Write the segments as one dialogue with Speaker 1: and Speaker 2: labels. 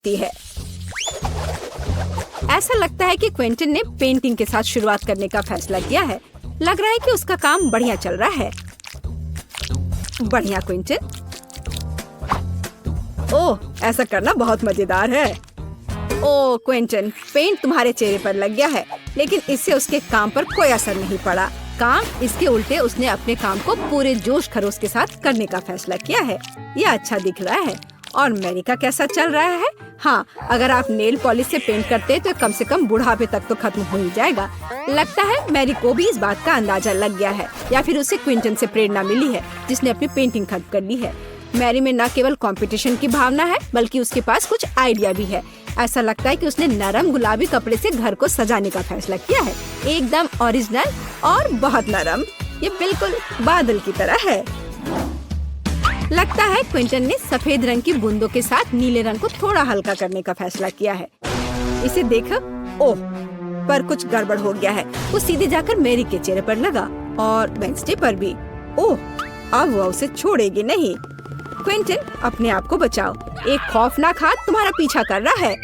Speaker 1: सकती है। ऐसा लगता है कि क्विंटन ने पेंटिंग के साथ शुरुआत करने का फैसला किया है। लग रहा है कि उसका काम बढ़िया चल रहा है। बढ़िया क्विंटन। ओह, ऐसा करना बहुत मजेदार है। ओह क्विंटन, पेंट तुम्हारे चेहरे पर लग गया है, लेकिन इससे उसके काम पर कोई असर नहीं पड़ा। काम इसके उल्टे उसने अपने काम को पूरे जोश खरोश के साथ करने का फैसला किया है। यह अच्छा दिख रहा है। और मैरी का कैसा चल रहा है? हाँ, अगर आप नेल पॉलिश से पेंट करते तो कम से कम बुढ़ापे तक तो खत्म हो ही जाएगा। लगता है मैरी को भी इस बात का अंदाजा लग गया है, या फिर उसे क्विंटन से प्रेरणा मिली है, जिसने अपनी पेंटिंग खत्म कर ली है। मैरी में न केवल कंपटीशन की भावना है, बल्कि उसके पास कुछ आइडिया भी है। ऐसा लगता है कि उसने नरम गुलाबी कपड़े से घर को सजाने का फैसला किया है। एकदम ओरिजिनल और बहुत नरम। ये बिल्कुल बादल की तरह है। लगता है क्विंटन ने सफेद रंग की बूंदों के साथ नीले रंग को थोड़ा हल्का करने का फैसला किया है। इसे देखो। ओह, पर कुछ गड़बड़ हो गया है। वो सीधे जाकर मैरी के चेहरे पर लगा और वेंसडे पर भी। ओह, अब वो उसे छोड़ेगी नहीं। क्विंटन, अपने आप को बचाओ। एक खौफनाक हाथ तुम्हारा पीछा कर रहा है।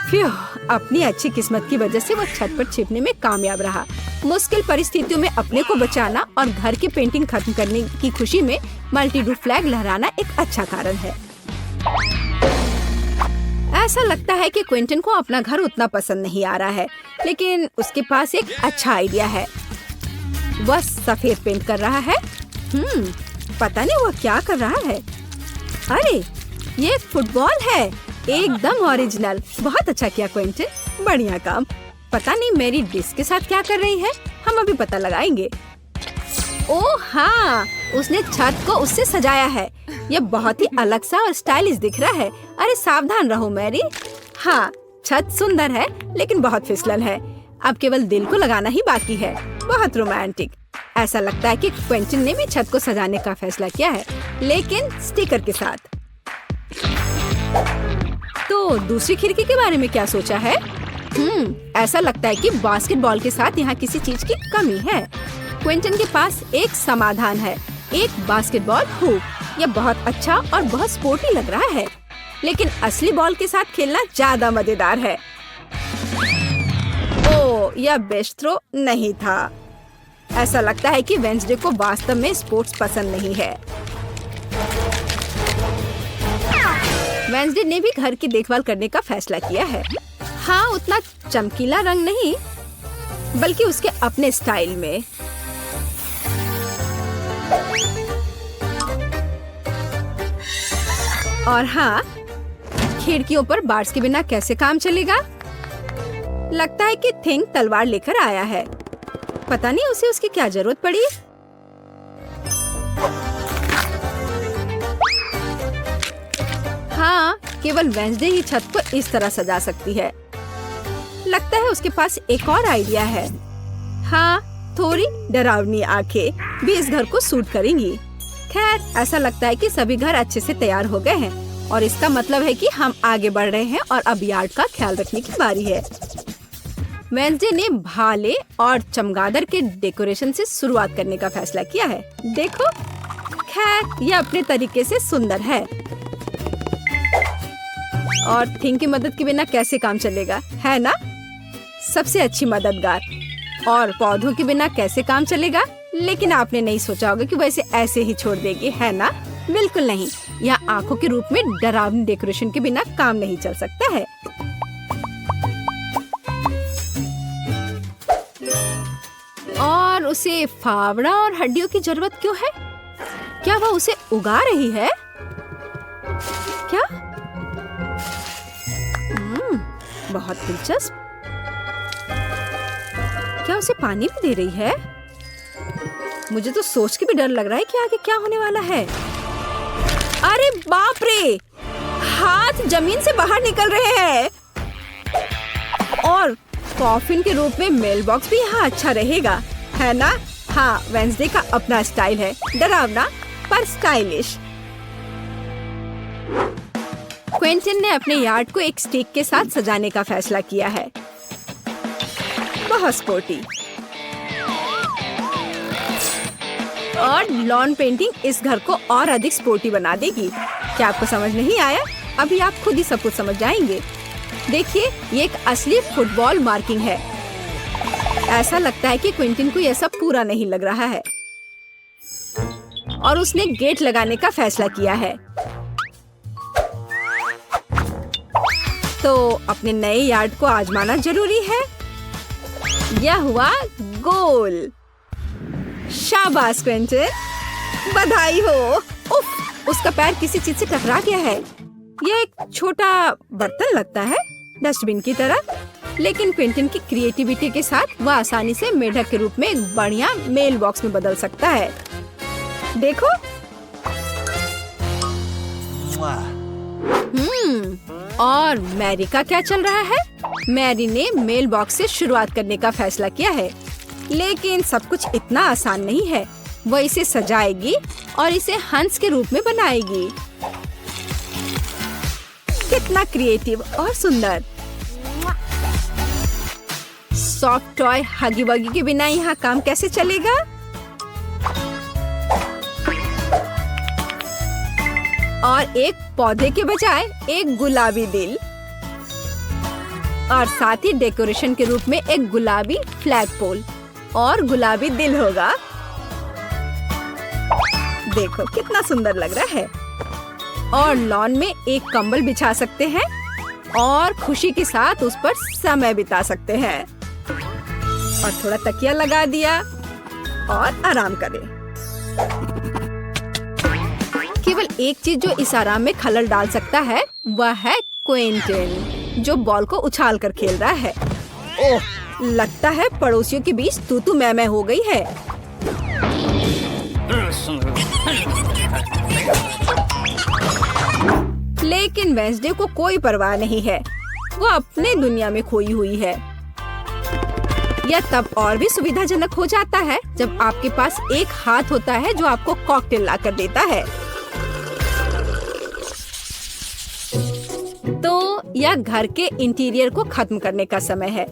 Speaker 1: फ्यू, अपनी अच्छी किस्मत की वजह से वो छत पर छिपने में कामयाब रहा। मुश्किल परिस्थितियों में अपने को बचाना और घर की पेंटिंग खत्म करने की खुशी में मल्टी-डू फ्लैग लहराना एक अच्छा कारण है। ऐसा लगता है कि क्विंटन को अपना घर उतना पसंद नहीं आ रहा है, लेकिन उसके पास एक अच्छा आइडिया है। वह सफेद पेंट कर रहा है। पता नहीं वह क्या कर रहा है। अरे, ये फुटबॉल है। एकदम ओरिजिनल। बहुत अच्छा किया क्विंटन, बढ़िया काम। पता नहीं मेरी डिस्क के साथ क्या कर रही है। हम अभी पता लगाएंगे। ओह हाँ, उसने छत को उससे सजाया है। यह बहुत ही अलग सा और स्टाइलिश दिख रहा है। अरे सावधान रहो मैरी। हाँ, छत सुंदर है, लेकिन बहुत फिसलन है। अब केवल दिल को लगाना ही बाकी है। बहुत रोमांटिक। ऐसा लगता है कि क्विंटन ने भी छत को सजाने का फैसला किया है, लेकिन स्टिकर के साथ। तो दूसरी खिड़की के बारे में क्या सोचा है? ऐसा लगता है कि बास्केटबॉल के साथ यहाँ किसी चीज की कमी है। क्विंटन के पास एक समाधान है, एक बास्केटबॉल हुप। यह बहुत अच्छा और बहुत स्पोर्टी लग रहा है, लेकिन असली बॉल के साथ खेलना ज्यादा मजेदार है। ओह, यह बेस्ट थ्रो नहीं था। ऐसा लगता है कि वेंसडे को वास्तव में स्पोर्ट्स पसंद नहीं है। वेंसडे ने भी घर की देखभाल करने का फैसला किया है। हाँ, उतना चमकीला रंग नहीं, बल्कि उसके अपने स्टाइल में। और हाँ, खिड़कियों पर बार्स के बिना कैसे काम चलेगा? लगता है कि थिंग तलवार लेकर आया है। पता नहीं उसे उसकी क्या जरूरत पड़ी। हाँ, केवल वेंसडे ही छत को इस तरह सजा सकती है। लगता है उसके पास एक और आइडिया है। हाँ, थोड़ी डरावनी आंखें भी इस घर को सूट करेंगी। खैर, ऐसा लगता है कि सभी घर अच्छे से तैयार हो गए हैं और इसका मतलब है कि हम आगे बढ़ रहे हैं और अब यार्ड का ख्याल रखने की बारी है। वेंसडे ने भाले और चमगादड़ के डेकोरेशन से शुरुआत करने का फैसला किया है। देखो, खैर यह अपने तरीके से सुंदर है। और थिंग की मदद के बिना कैसे काम चलेगा, है ना? सबसे अच्छी मददगार। और पौधों के बिना कैसे काम चलेगा? लेकिन आपने नहीं सोचा होगा कि वैसे ऐसे ही छोड़ देगी, है ना? बिल्कुल नहीं। यहाँ आंखों के रूप में डरावनी डेकोरेशन के बिना काम नहीं चल सकता है। और उसे फावड़ा और हड्डियों की जरूरत क्यों है? क्या वह उसे उगा रही है? क्या? बहुत दिलचस्प। क्या उसे पानी भी दे रही है? मुझे तो सोच के भी डर लग रहा है कि आगे क्या होने वाला है। अरे बाप रे! हाथ जमीन से बाहर निकल रहे हैं। और कॉफिन के रूप में मेल बॉक्स भी यहाँ अच्छा रहेगा, है ना? हाँ, वेंसडे का अपना स्टाइल है, डरावना पर स्टाइलिश। क्विंटन ने अपने यार्ड को एक स्टिक के साथ सजाने का फैसला किया है। बहुत स्पोर्टी। और लॉन पेंटिंग इस घर को और अधिक स्पोर्टी बना देगी। क्या आपको समझ नहीं आया? अभी आप खुद ही सब कुछ समझ जाएंगे। देखिए, ये एक असली फुटबॉल मार्किंग है। ऐसा लगता है कि क्विंटन को यह सब पूरा नहीं लग रहा है और उसने गेट लगाने का फैसला किया है। तो अपने नए यार्ड को आजमाना जरूरी है। यह हुआ गोल। शाबाश क्विंटन, बधाई हो। उफ, उसका पैर किसी चीज से टकरा गया है। यह एक छोटा बर्तन लगता है, डस्टबिन की तरह, लेकिन क्विंटन की क्रिएटिविटी के साथ वह आसानी से मेढक के रूप में एक बढ़िया मेल बॉक्स में बदल सकता है। देखो। और मैरी का क्या चल रहा है? मैरी ने मेल बॉक्स से शुरुआत करने का फैसला किया है, लेकिन सब कुछ इतना आसान नहीं है। वह इसे सजाएगी और इसे हंस के रूप में बनाएगी। कितना क्रिएटिव और सुंदर। सॉफ्ट टॉय हगी वगी के बिना यहाँ काम कैसे चलेगा? और एक पौधे के बजाय एक गुलाबी दिल, और साथ ही डेकोरेशन के रूप में एक गुलाबी फ्लैग पोल और गुलाबी दिल होगा। देखो कितना सुंदर लग रहा है। और लॉन में एक कंबल बिछा सकते हैं और खुशी के साथ उस पर समय बिता सकते हैं। और थोड़ा तकिया लगा दिया और आराम करें। केवल एक चीज जो इस आराम में खलल डाल सकता है वह है क्विंटन, जो बॉल को उछाल कर खेल रहा है। ओह, लगता है पड़ोसियों के बीच तू मैं हो गई है। लेकिन वेंसडे को कोई परवाह नहीं है। वो अपने दुनिया में खोई हुई है। यह तब और भी सुविधाजनक हो जाता है जब आपके पास एक हाथ होता है जो आपको कॉकटेल ला कर देता है। तो यह घर के इंटीरियर को खत्म करने का समय है।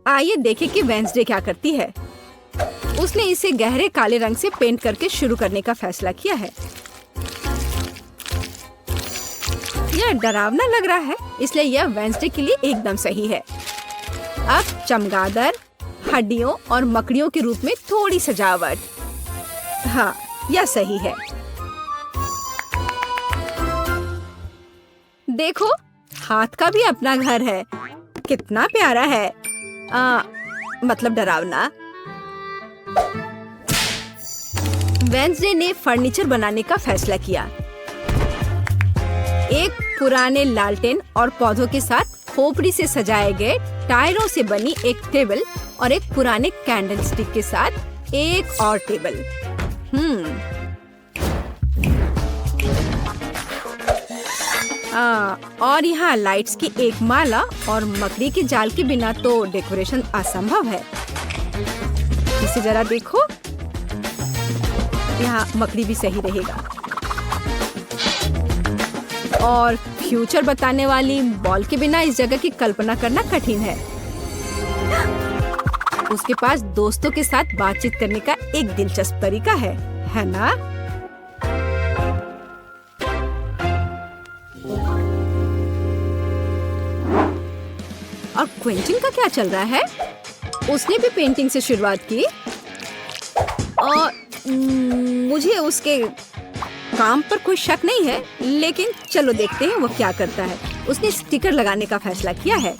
Speaker 1: आइए देखें कि वेंसडे क्या करती है। उसने इसे गहरे काले रंग से पेंट करके शुरू करने का फैसला किया है। यह डरावना लग रहा है, इसलिए यह वेंसडे के लिए एकदम सही है। अब चमगादड़, हड्डियों और मकड़ियों के रूप में थोड़ी सजावट। हाँ, यह सही है। देखो, हाथ का भी अपना घर है। कितना प्यारा है। मतलब डरावना। वेंसडे ने फर्नीचर बनाने का फैसला किया। एक पुराने लालटेन और पौधों के साथ खोपड़ी से सजाए गए टायरों से बनी एक टेबल और एक पुराने कैंडल स्टिक के साथ एक और टेबल। और यहाँ लाइट्स की एक माला और मकड़ी के जाल के बिना तो डेकोरेशन असंभव है। इसे जरा देखो, यहाँ मकड़ी भी सही रहेगा। और फ्यूचर बताने वाली बॉल के बिना इस जगह की कल्पना करना कठिन है। उसके पास दोस्तों के साथ बातचीत करने का एक दिलचस्प तरीका है ना? और क्विंटन का क्या चल रहा है? उसने भी पेंटिंग से शुरुआत की और मुझे उसके काम पर कोई शक नहीं है, लेकिन चलो देखते हैं वो क्या करता है। उसने स्टिकर लगाने का फैसला किया है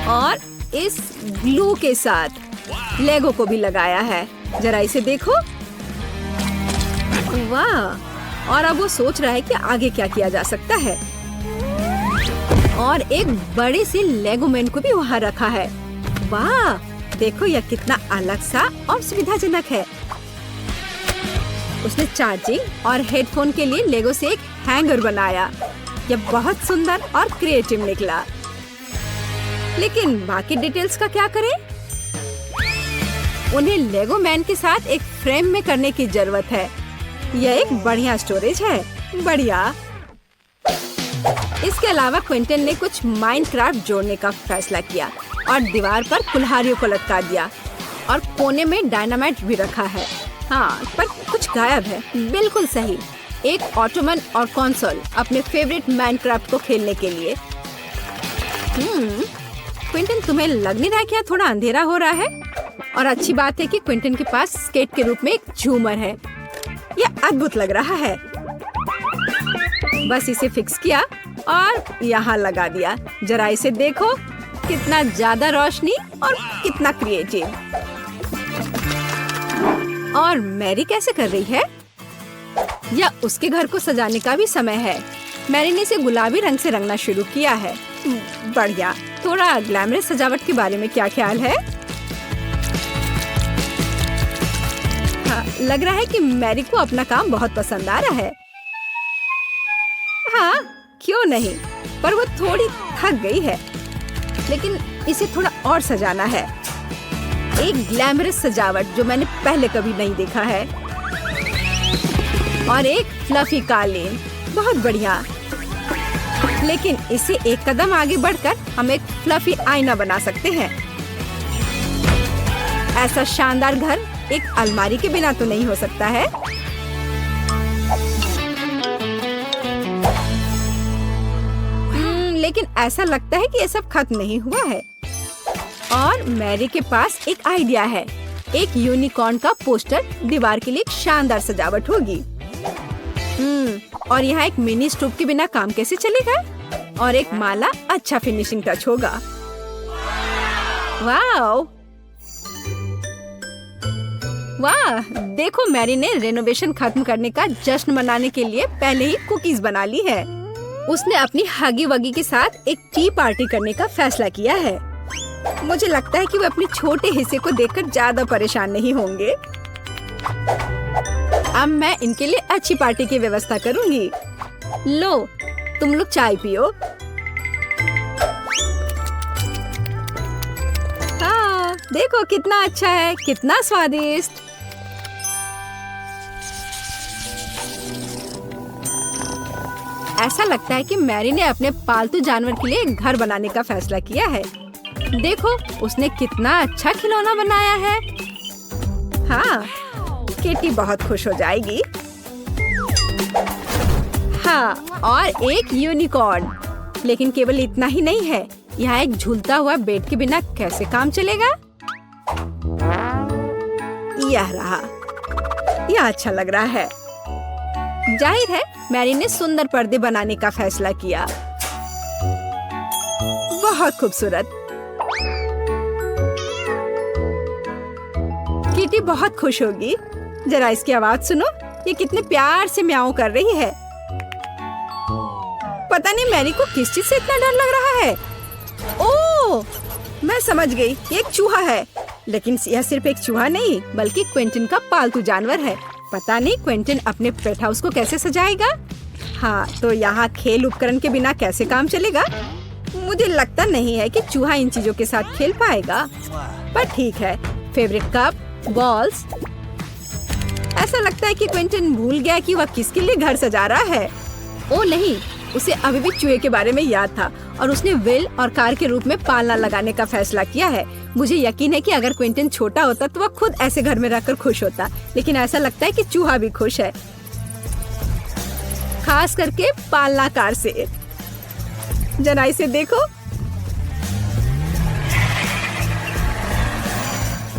Speaker 1: और इस ग्लू के साथ लेगो को भी लगाया है। जरा इसे देखो। वाह! और अब वो सोच रहा है कि आगे क्या किया जा सकता है। और एक बड़े से लेगो मैन को भी वहाँ रखा है। वाह! देखो यह कितना अलग सा और सुविधाजनक है। उसने चार्जिंग और हेडफोन के लिए लेगो से एक हैंगर बनाया। यह बहुत सुंदर और क्रिएटिव निकला। लेकिन बाकी डिटेल्स का क्या करें? उन्हें लेगो मैन के साथ एक फ्रेम में करने की जरूरत है। यह एक बढ़िया स्टोरेज है। बढ़िया। इसके अलावा क्विंटन ने कुछ माइनक्राफ्ट जोड़ने का फैसला किया और दीवार पर कुल्हाड़ियों को लटका दिया और कोने में डायनामाइट भी रखा है। हाँ, पर कुछ गायब है। बिल्कुल सही, एक ऑटोमन और कंसोल अपने फेवरेट माइनक्राफ्ट को खेलने के लिए। क्विंटन, तुम्हें लग नहीं रहा क्या थोड़ा अंधेरा हो रहा है? और अच्छी बात है कि क्विंटन के पास स्केट के रूप में एक झूमर है। यह अद्भुत लग रहा है। बस इसे फिक्स किया और यहाँ लगा दिया। जरा इसे देखो, कितना ज्यादा रोशनी और कितना क्रिएटिव। और मैरी कैसे कर रही है? या उसके घर को सजाने का भी समय है। मैरी ने इसे गुलाबी रंग से रंगना शुरू किया है। बढ़िया। थोड़ा ग्लैमरस सजावट के बारे में क्या ख्याल है? हाँ, लग रहा है कि मैरी को अपना काम बहुत पसंद आ रहा है। हाँ, क्यों नहीं, पर वो थोड़ी थक गई है। लेकिन इसे थोड़ा और सजाना है। एक ग्लैमरस सजावट जो मैंने पहले कभी नहीं देखा है। और एक फ्लफी कालीन, बहुत बढ़िया। लेकिन इसे एक कदम आगे बढ़कर हम एक फ्लफी आईना बना सकते हैं। ऐसा शानदार घर एक अलमारी के बिना तो नहीं हो सकता है। लेकिन ऐसा लगता है कि ये सब खत्म नहीं हुआ है। और मैरी के पास एक आइडिया है। एक यूनिकॉर्न का पोस्टर दीवार के लिए एक शानदार सजावट होगी। और यहाँ एक मिनी स्टोव के बिना काम कैसे चलेगा? और एक माला अच्छा फिनिशिंग टच होगा। वाह वाह, देखो मैरी ने रेनोवेशन खत्म करने का जश्न मनाने के लिए पहले ही कुकीज बना ली है। उसने अपनी हगी वगी के साथ एक टी पार्टी करने का फैसला किया है। मुझे लगता है कि वो अपने छोटे हिस्से को देखकर ज्यादा परेशान नहीं होंगे। अब मैं इनके लिए अच्छी पार्टी की व्यवस्था करूंगी। लो, तुम लोग चाय पियो। हाँ, देखो कितना अच्छा है, कितना स्वादिष्ट। ऐसा लगता है कि मैरी ने अपने पालतू जानवर के लिए घर बनाने का फैसला किया है। देखो, उसने कितना अच्छा खिलौना बनाया है। हाँ, किटी बहुत खुश हो जाएगी। हाँ, और एक यूनिकॉर्न। लेकिन केवल इतना ही नहीं है, यहाँ एक झूलता हुआ बेड के बिना कैसे काम चलेगा? यह रहा, यह अच्छा लग रहा है। जाहिर है मैरी ने सुंदर पर्दे बनाने का फैसला किया। बहुत खूबसूरत। किटी बहुत खुश होगी। जरा इसकी आवाज सुनो, ये कितने प्यार से म्याऊं कर रही है। पता नहीं मैरी को किस चीज से इतना डर लग रहा है। ओह, मैं समझ गई, ये एक चूहा है। लेकिन यह सिर्फ एक चूहा नहीं, बल्कि क्विंटन का पालतू जानवर है। पता नहीं क्विंटन अपने पेट हाउस को कैसे सजाएगा। हाँ, तो यहाँ खेल उपकरण के बिना कैसे काम चलेगा? मुझे लगता नहीं है कि चूहा इन चीजों के साथ खेल पाएगा। पर ठीक है, फेवरेट कप, बॉल्स। ऐसा लगता है कि क्विंटन भूल गया कि वह किसके लिए घर सजा रहा है। ओ नहीं, उसे अभी भी चूहे के बारे में याद था और उसने व्हील और कार के रूप में पालना लगाने का फैसला किया है। मुझे यकीन है कि अगर क्विंटन छोटा होता तो वह खुद ऐसे घर में रहकर खुश होता। लेकिन ऐसा लगता है कि चूहा भी खुश है, खास करके पालना कार से। जरा इसे देखो।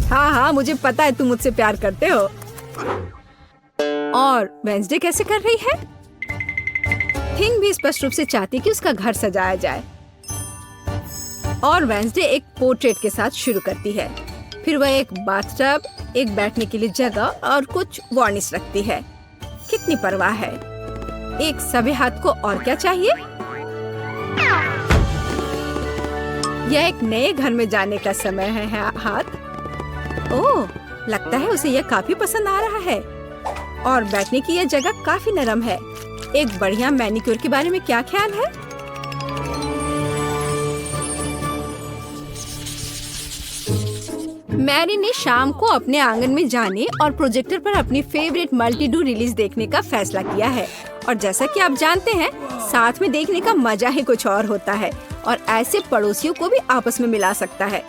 Speaker 1: हाँ हाँ, मुझे पता है तुम मुझसे प्यार करते हो। और वेंसडे कैसे कर रही है? थिंग भी स्पष्ट रूप से चाहती कि उसका घर सजाया जाए। और वेंसडे एक पोर्ट्रेट के साथ शुरू करती है। फिर वह एक बाथटब, एक बैठने के लिए जगह और कुछ वार्निश रखती है। कितनी परवाह है। एक सभ्य हाथ को और क्या चाहिए? यह एक नए घर में जाने का समय है हाथ। ओह, लगता है उसे यह काफी पसंद आ रहा है। और बैठने की यह जगह काफी नरम है। एक बढ़िया मैनिक्योर के बारे में क्या ख्याल है? मैरी ने शाम को अपने आंगन में जाने और प्रोजेक्टर पर अपनी फेवरेट मल्टी डू रिलीज देखने का फैसला किया है। और जैसा कि आप जानते हैं, साथ में देखने का मजा ही कुछ और होता है और ऐसे पड़ोसियों को भी आपस में मिला सकता है।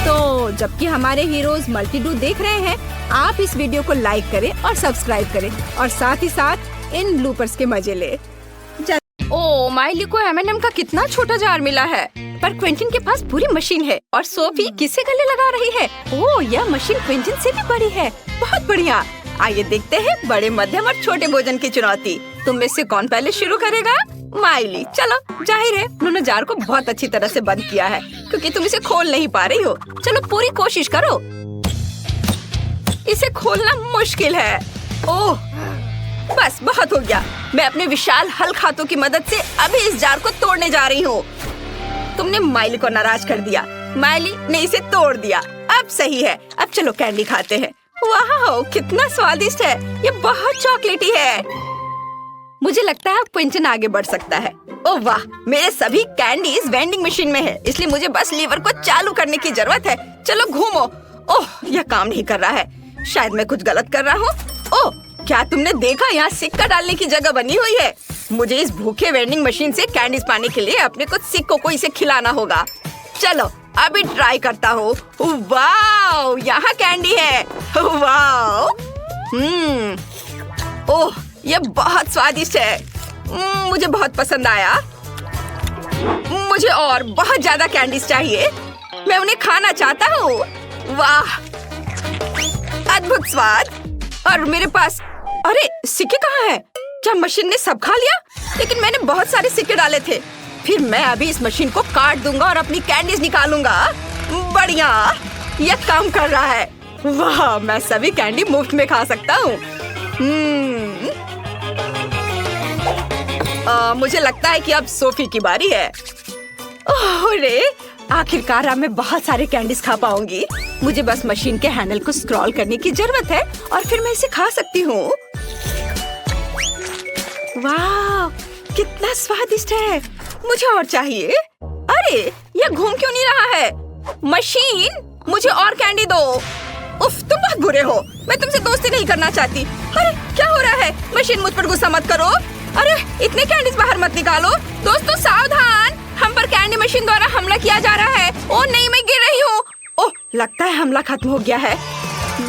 Speaker 1: तो जबकि हमारे हीरोज मल्टी डू देख रहे हैं, आप इस वीडियो को लाइक करें और सब्सक्राइब करें और साथ ही साथ इन ब्लूपर्स के मजे ले। ओ, माइली को M&M का कितना छोटा जार मिला है, पर क्विंटन के पास पूरी मशीन है और सोफी किसे गले लगा रही है। ओह, यह मशीन क्विंटन से भी बड़ी है। बहुत बढ़िया। आइए देखते हैं बड़े, मध्यम और छोटे भोजन की चुनौती। तुम में से कौन पहले शुरू करेगा? माइली। चलो, जाहिर है उन्होंने जार को बहुत अच्छी तरह से बंद किया है क्योंकि तुम इसे खोल नहीं पा रही हो। चलो पूरी कोशिश करो। इसे खोलना मुश्किल है। ओह, बस बहुत हो गया। मैं अपने विशाल हल्क हाथों की मदद से अभी इस जार को तोड़ने जा रही हूँ। तुमने माइली को नाराज कर दिया। माइली ने इसे तोड़ दिया। अब सही है। अब चलो कैंडी खाते हैं। वाह, कितना स्वादिष्ट है। ये बहुत चॉकलेटी है। मुझे लगता है क्विंटन आगे बढ़ सकता है। ओह वाह, मेरे सभी कैंडीज वेंडिंग मशीन में है, इसलिए मुझे बस लीवर को चालू करने की जरूरत है। चलो घूमो। ओह, यह काम नहीं कर रहा है। शायद मैं कुछ गलत कर रहा हूँ। ओह, क्या तुमने देखा, यहाँ सिक्का डालने की जगह बनी हुई है। मुझे इस भूखे वेंडिंग मशीन से कैंडीज पाने के लिए अपने कुछ सिक्कों को इसे खिलाना होगा। चलो अभी ट्राई करता हूँ। वाह, यहाँ कैंडी है। वाह, ओह, ये बहुत स्वादिष्ट है। मुझे बहुत पसंद आया। मुझे और बहुत ज्यादा कैंडीज चाहिए। मैं उन्हें खाना चाहता हूँ। वाह, अद्भुत स्वाद। और मेरे पास, अरे सिक्के कहाँ हैं? क्या मशीन ने सब खा लिया? लेकिन मैंने बहुत सारे सिक्के डाले थे। फिर मैं अभी इस मशीन को काट दूंगा और अपनी कैंडीज निकालूंगा। बढ़िया, यह काम कर रहा है। वाह, मैं सभी कैंडी मुफ्त में खा सकता हूँ। मुझे लगता है कि अब सोफी की बारी है। अरे, आखिरकार अब मैं बहुत सारे कैंडीज खा पाऊंगी। मुझे बस मशीन के हैंडल को स्क्रॉल करने की जरूरत है और फिर मैं इसे खा सकती हूँ। वाह, कितना स्वादिष्ट है। मुझे और चाहिए। अरे, यह घूम क्यों नहीं रहा है? मशीन, मुझे और कैंडी दो। उफ, तुम बहुत बुरे हो। मैं तुमसे दोस्ती नहीं करना चाहती। अरे, क्या हो रहा है? मशीन, मुझ पर गुस्सा मत करो। अरे, इतने कैंडीज बाहर मत निकालो। दोस्तों सावधान, हम पर कैंडी मशीन द्वारा हमला किया जा रहा है। ओह नहीं, मैं गिर रही हूँ। ओह, लगता है हमला खत्म हो गया है।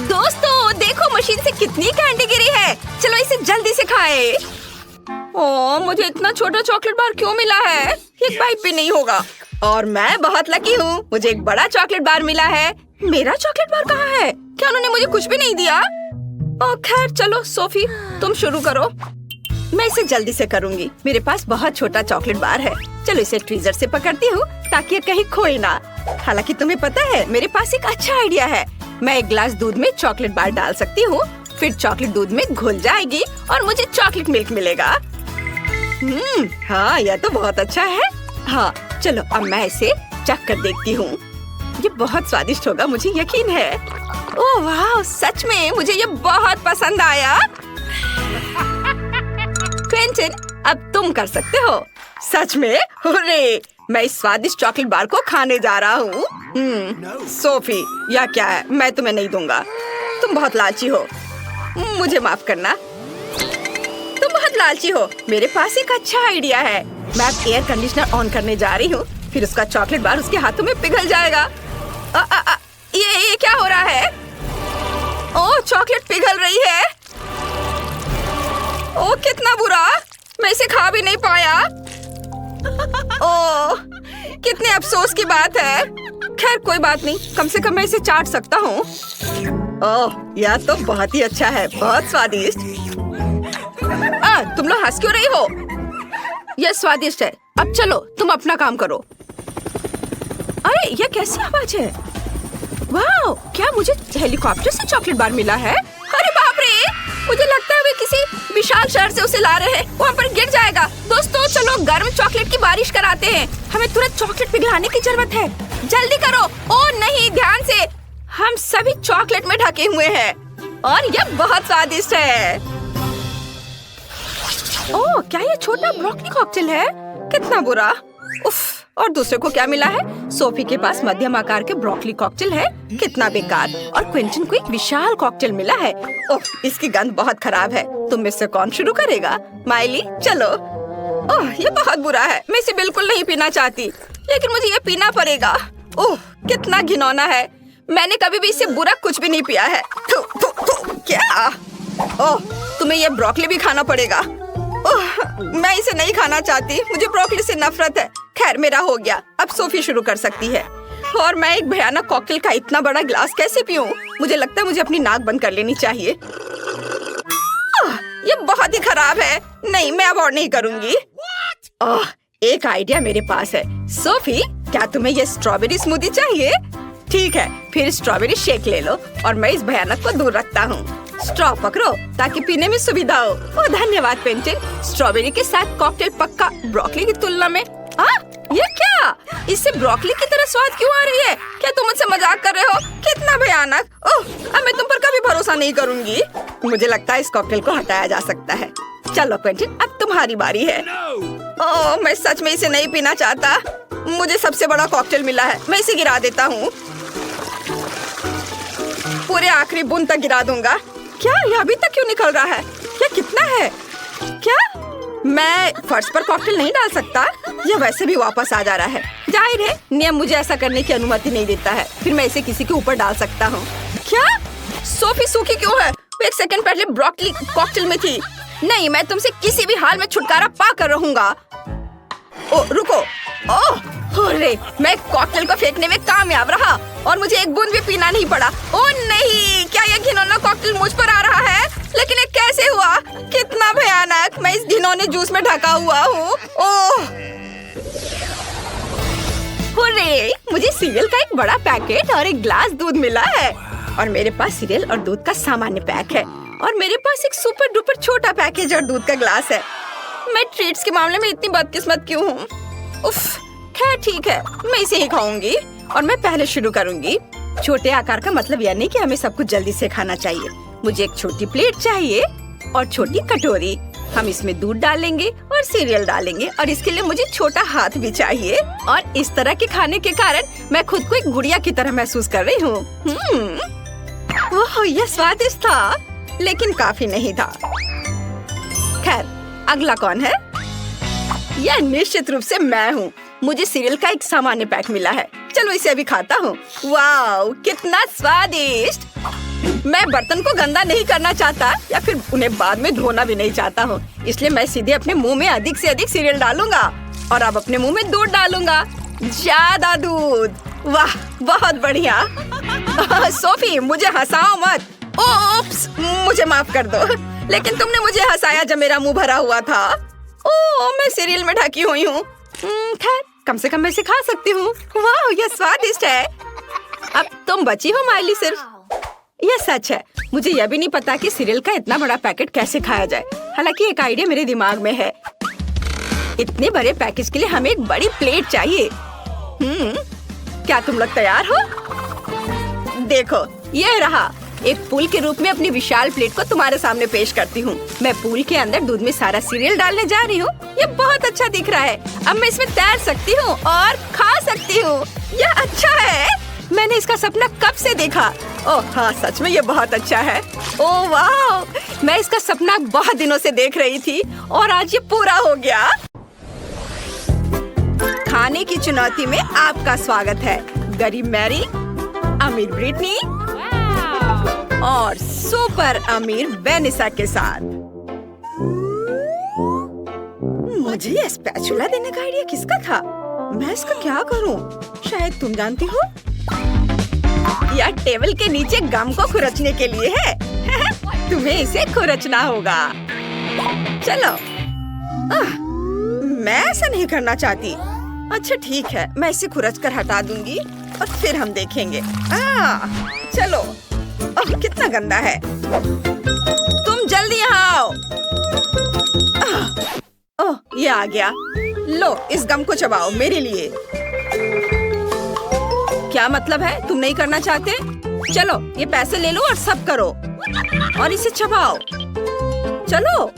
Speaker 1: दोस्तों देखो, मशीन से कितनी कैंडी गिरी है। चलो इसे जल्दी से खाएं। ओह, मुझे इतना छोटा चॉकलेट बार क्यों मिला है? एक बाइट भी नहीं होगा। और मैं बहुत लकी हूँ, मुझे एक बड़ा चॉकलेट बार मिला है। मेरा चॉकलेट बार कहाँ है? क्या उन्होंने मुझे कुछ भी नहीं दिया? ओह खैर, चलो सोफी तुम शुरू करो। मैं इसे जल्दी से करूँगी। मेरे पास बहुत छोटा चॉकलेट बार है। चलो इसे ट्वीजर से पकड़ती हूँ ताकि ये कहीं खोए ना। हालांकि तुम्हें पता है, मेरे पास एक अच्छा आइडिया है। मैं एक ग्लास दूध में चॉकलेट बार डाल सकती हूँ, फिर चॉकलेट दूध में घुल जाएगी और मुझे चॉकलेट मिल्क मिलेगा। हाँ, यह तो बहुत अच्छा है। हाँ, चलो अब मैं इसे चख कर देखती हूँ। ये बहुत स्वादिष्ट होगा, मुझे यकीन है। ओह वाह, सच में मुझे ये बहुत पसंद आया। क्विंटन, अब तुम कर सकते हो। सच में? हुर्रे! मैं इस स्वादिष्ट चॉकलेट बार को खाने जा रहा हूँ। सोफी, यह क्या है? मैं तुम्हें नहीं दूंगा। तुम बहुत लालची हो। मुझे माफ करना। तुम बहुत लालची हो। मेरे पास एक अच्छा आइडिया है। मैं अब एयर कंडीशनर ऑन करने जा रही हूँ, फिर उसका चॉकलेट बार उसके हाथों में पिघल जाएगा। ये क्या हो रहा है? ओह, चॉकलेट पिघल रही है। ओह, कितना बुरा। मैं इसे खा भी नहीं पाया। ओह, कितने अफसोस की बात है। खैर कोई बात नहीं, कम से कम मैं इसे चाट सकता हूँ। ओह, यह तो बहुत ही अच्छा है, बहुत स्वादिष्ट। तुम लोग हंस क्यों रही हो? यह स्वादिष्ट है। अब चलो तुम अपना काम करो। अरे, यह कैसी आवाज है? वाह, क्या मुझे हेलीकॉप्टर से चॉकलेट बार मिला है? अरे बाप रे, मुझे लगता है वे किसी विशाल शहर से उसे ला रहे हैं। वहाँ पर गिर जाएगा। दोस्तों चलो गर्म चॉकलेट की बारिश कराते हैं। हमें तुरंत चॉकलेट पिघलाने की जरूरत है। जल्दी करो। ओह नहीं, ध्यान से। हम सभी चॉकलेट में ढके हुए हैं और यह बहुत स्वादिष्ट है। ओह, क्या ये छोटा ब्रोकली कॉकटेल है? कितना बुरा। उफ, और दूसरे को क्या मिला है? सोफी के पास मध्यम आकार के ब्रोकली कॉकटेल है, कितना बेकार। और क्विंटन को एक विशाल कॉकटेल मिला है। ओह, इसकी गंध बहुत खराब है। तुम में से कौन शुरू करेगा? माइली, चलो। ओह, ये बहुत बुरा है। मैं इसे बिल्कुल नहीं पीना चाहती, लेकिन मुझे ये पीना पड़ेगा। ओह, कितना घिनौना है। मैंने कभी भी इससे बुरा कुछ भी नहीं पिया है। थू, थू, थू, क्या? ओह, तुम्हें ये ब्रोकली भी खाना पड़ेगा। ओह, मैं इसे नहीं खाना चाहती। मुझे ब्रोकली से नफरत है। खैर, मेरा हो गया। अब सोफी शुरू कर सकती है। और मैं एक भयानक कॉकटेल का इतना बड़ा ग्लास कैसे पीऊं? मुझे लगता है मुझे अपनी नाक बंद कर लेनी चाहिए। ये बहुत ही खराब है। नहीं, मैं अब और नहीं करूंगी। ओह, एक आइडिया मेरे पास है। सोफी, क्या तुम्हें ये स्ट्रॉबेरी स्मूदी चाहिए? ठीक है, फिर स्ट्रॉबेरी शेक ले लो और मैं इस भयानक को दूर रखता हूँ। स्ट्रॉ पकड़ो ताकि पीने में सुविधा हो। ओह, धन्यवाद क्विंटन। स्ट्रॉबेरी के साथ कॉकटेल पक्का ब्रोकली की तुलना में। ये क्या? इससे ब्रोकली की तरह स्वाद क्यों आ रही है? क्या तुम मुझसे मजाक कर रहे हो? कितना भयानक। ओह, अब मैं तुम पर कभी भरोसा नहीं करूंगी। मुझे लगता है इस कॉकटेल को हटाया जा सकता है। चलो क्विंटन, अब तुम्हारी बारी है। ओह, मैं सच में इसे नहीं पीना चाहता। मुझे सबसे बड़ा कॉकटेल मिला है। मैं इसे गिरा देता हूँ। पूरे आखिरी बूंद तक गिरा दूंगा। क्या ये अभी तक क्यों निकल रहा है? क्या कितना है? क्या मैं फर्श पर कॉकटेल नहीं डाल सकता? यह वैसे भी वापस आ जा रहा है। जाहिर है नियम मुझे ऐसा करने की अनुमति नहीं देता है। फिर मैं इसे किसी के ऊपर डाल सकता हूँ। क्या? सोफी सूखी क्यों है? वो एक सेकंड पहले ब्रोकली कॉकटेल में थी। नहीं, मैं तुमसे किसी भी हाल में छुटकारा पा कर रहूंगा। ओ, रुको। ओह, अरे, मैं कॉकटेल को फेंकने में कामयाब रहा और मुझे एक बूंद भी पीना नहीं पड़ा। ओह नहीं, क्या यह घिनौना कॉकटेल मुझ पर आ रहा है? लेकिन ये कैसे हुआ? कितना भयानक। मैं इस घिनौने जूस में ढका हुआ हूँ। ओह, अरे, मुझे सीरियल का एक बड़ा पैकेट और एक ग्लास दूध मिला है। और मेरे पास सीरियल और दूध का सामान्य पैक है। और मेरे पास एक सुपर डुपर छोटा पैकेज और दूध का ग्लास है। मैं ट्रीट्स के मामले में इतनी बदकिस्मत क्यों हूँ? उफ, खैर ठीक है, मैं इसे ही खाऊंगी। और मैं पहले शुरू करूंगी। छोटे आकार का मतलब यह नहीं कि हमें सब कुछ जल्दी से खाना चाहिए। मुझे एक छोटी प्लेट चाहिए और छोटी कटोरी। हम इसमें दूध डालेंगे और सीरियल डालेंगे और इसके लिए मुझे छोटा हाथ भी चाहिए। और इस तरह के खाने के कारण मैं खुद को एक गुड़िया की तरह महसूस कर रही हूँ। ओह, यह स्वादिष्ट था, लेकिन काफी नहीं था। खैर, अगला कौन है? यह निश्चित रूप से मैं हूँ। मुझे सीरियल का एक सामान्य पैक मिला है। चलो इसे अभी खाता हूँ। वाओ, कितना स्वादिष्ट। मैं बर्तन को गंदा नहीं करना चाहता या फिर उन्हें बाद में धोना भी नहीं चाहता हूँ। इसलिए मैं सीधे अपने मुंह में अधिक से अधिक सीरियल डालूंगा और अब अपने मुंह में दूध डालूंगा। ज्यादा दूध। वाह, बहुत बढ़िया। सोफी, मुझे हंसाओ मत। ओप्स, मुझे माफ कर दो, लेकिन तुमने मुझे हंसाया जब मेरा मुंह भरा हुआ था। ओह, मैं सीरियल में ढकी हुई हूँ। खैर, कम से कम मैं इसे खा सकती हूँ। वाह, यह स्वादिष्ट है। अब तुम बची हो माइली सिर्फ। यह सच है, मुझे यह भी नहीं पता कि सीरियल का इतना बड़ा पैकेट कैसे खाया जाए। हालांकि एक आइडिया मेरे दिमाग में है। इतने बड़े पैकेज के लिए हमें एक बड़ी प्लेट चाहिए। क्या तुम लोग तैयार हो? देखो, यह रहा। एक पूल के रूप में अपनी विशाल प्लेट को तुम्हारे सामने पेश करती हूँ। मैं पूल के अंदर दूध में सारा सीरियल डालने जा रही हूँ। ये बहुत अच्छा दिख रहा है। अब मैं इसमें तैर सकती हूँ और खा सकती हूँ। यह अच्छा है। मैंने इसका सपना कब से देखा। ओह हाँ, सच में ये बहुत अच्छा है। ओह वाह, मैं इसका सपना बहुत दिनों से देख रही थी और आज ये पूरा हो गया। खाने की चुनौती में आपका स्वागत है। गरीब मैरी, अमीर ब्रिटनी और सुपर अमीर वेनिसा के साथ। मुझे ये स्पैचुला देने का आइडिया किसका था? मैं इसका क्या करूं? शायद तुम जानती हो। यह टेबल के नीचे गम को खुरचने के लिए है। तुम्हें इसे खुरचना होगा। चलो। मैं ऐसा नहीं करना चाहती। अच्छा ठीक है, मैं इसे खुरच कर हटा दूंगी और फिर हम देखेंगे। चलो। ओह, कितना गंदा है। तुम जल्दी यहाँ आओ। ओह, ये आ गया। लो, इस गम को चबाओ मेरे लिए। क्या मतलब है? तुम नहीं करना चाहते? चलो, ये पैसे ले लो और सब करो और इसे चबाओ। चलो।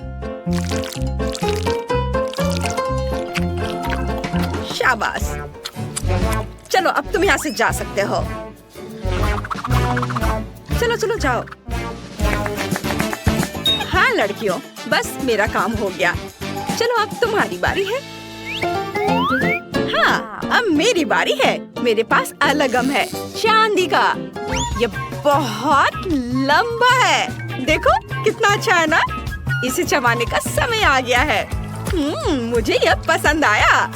Speaker 1: शाबाश। चलो अब तुम यहाँ से जा सकते हो। चलो चलो जाओ। हाँ लड़कियों, बस मेरा काम हो गया। चलो अब तुम्हारी बारी है। हाँ अब मेरी बारी है। मेरे पास अलगम है चांदी का। ये बहुत लंबा है। देखो कितना अच्छा है ना। इसे चबाने का समय आ गया है। मुझे यह पसंद आया।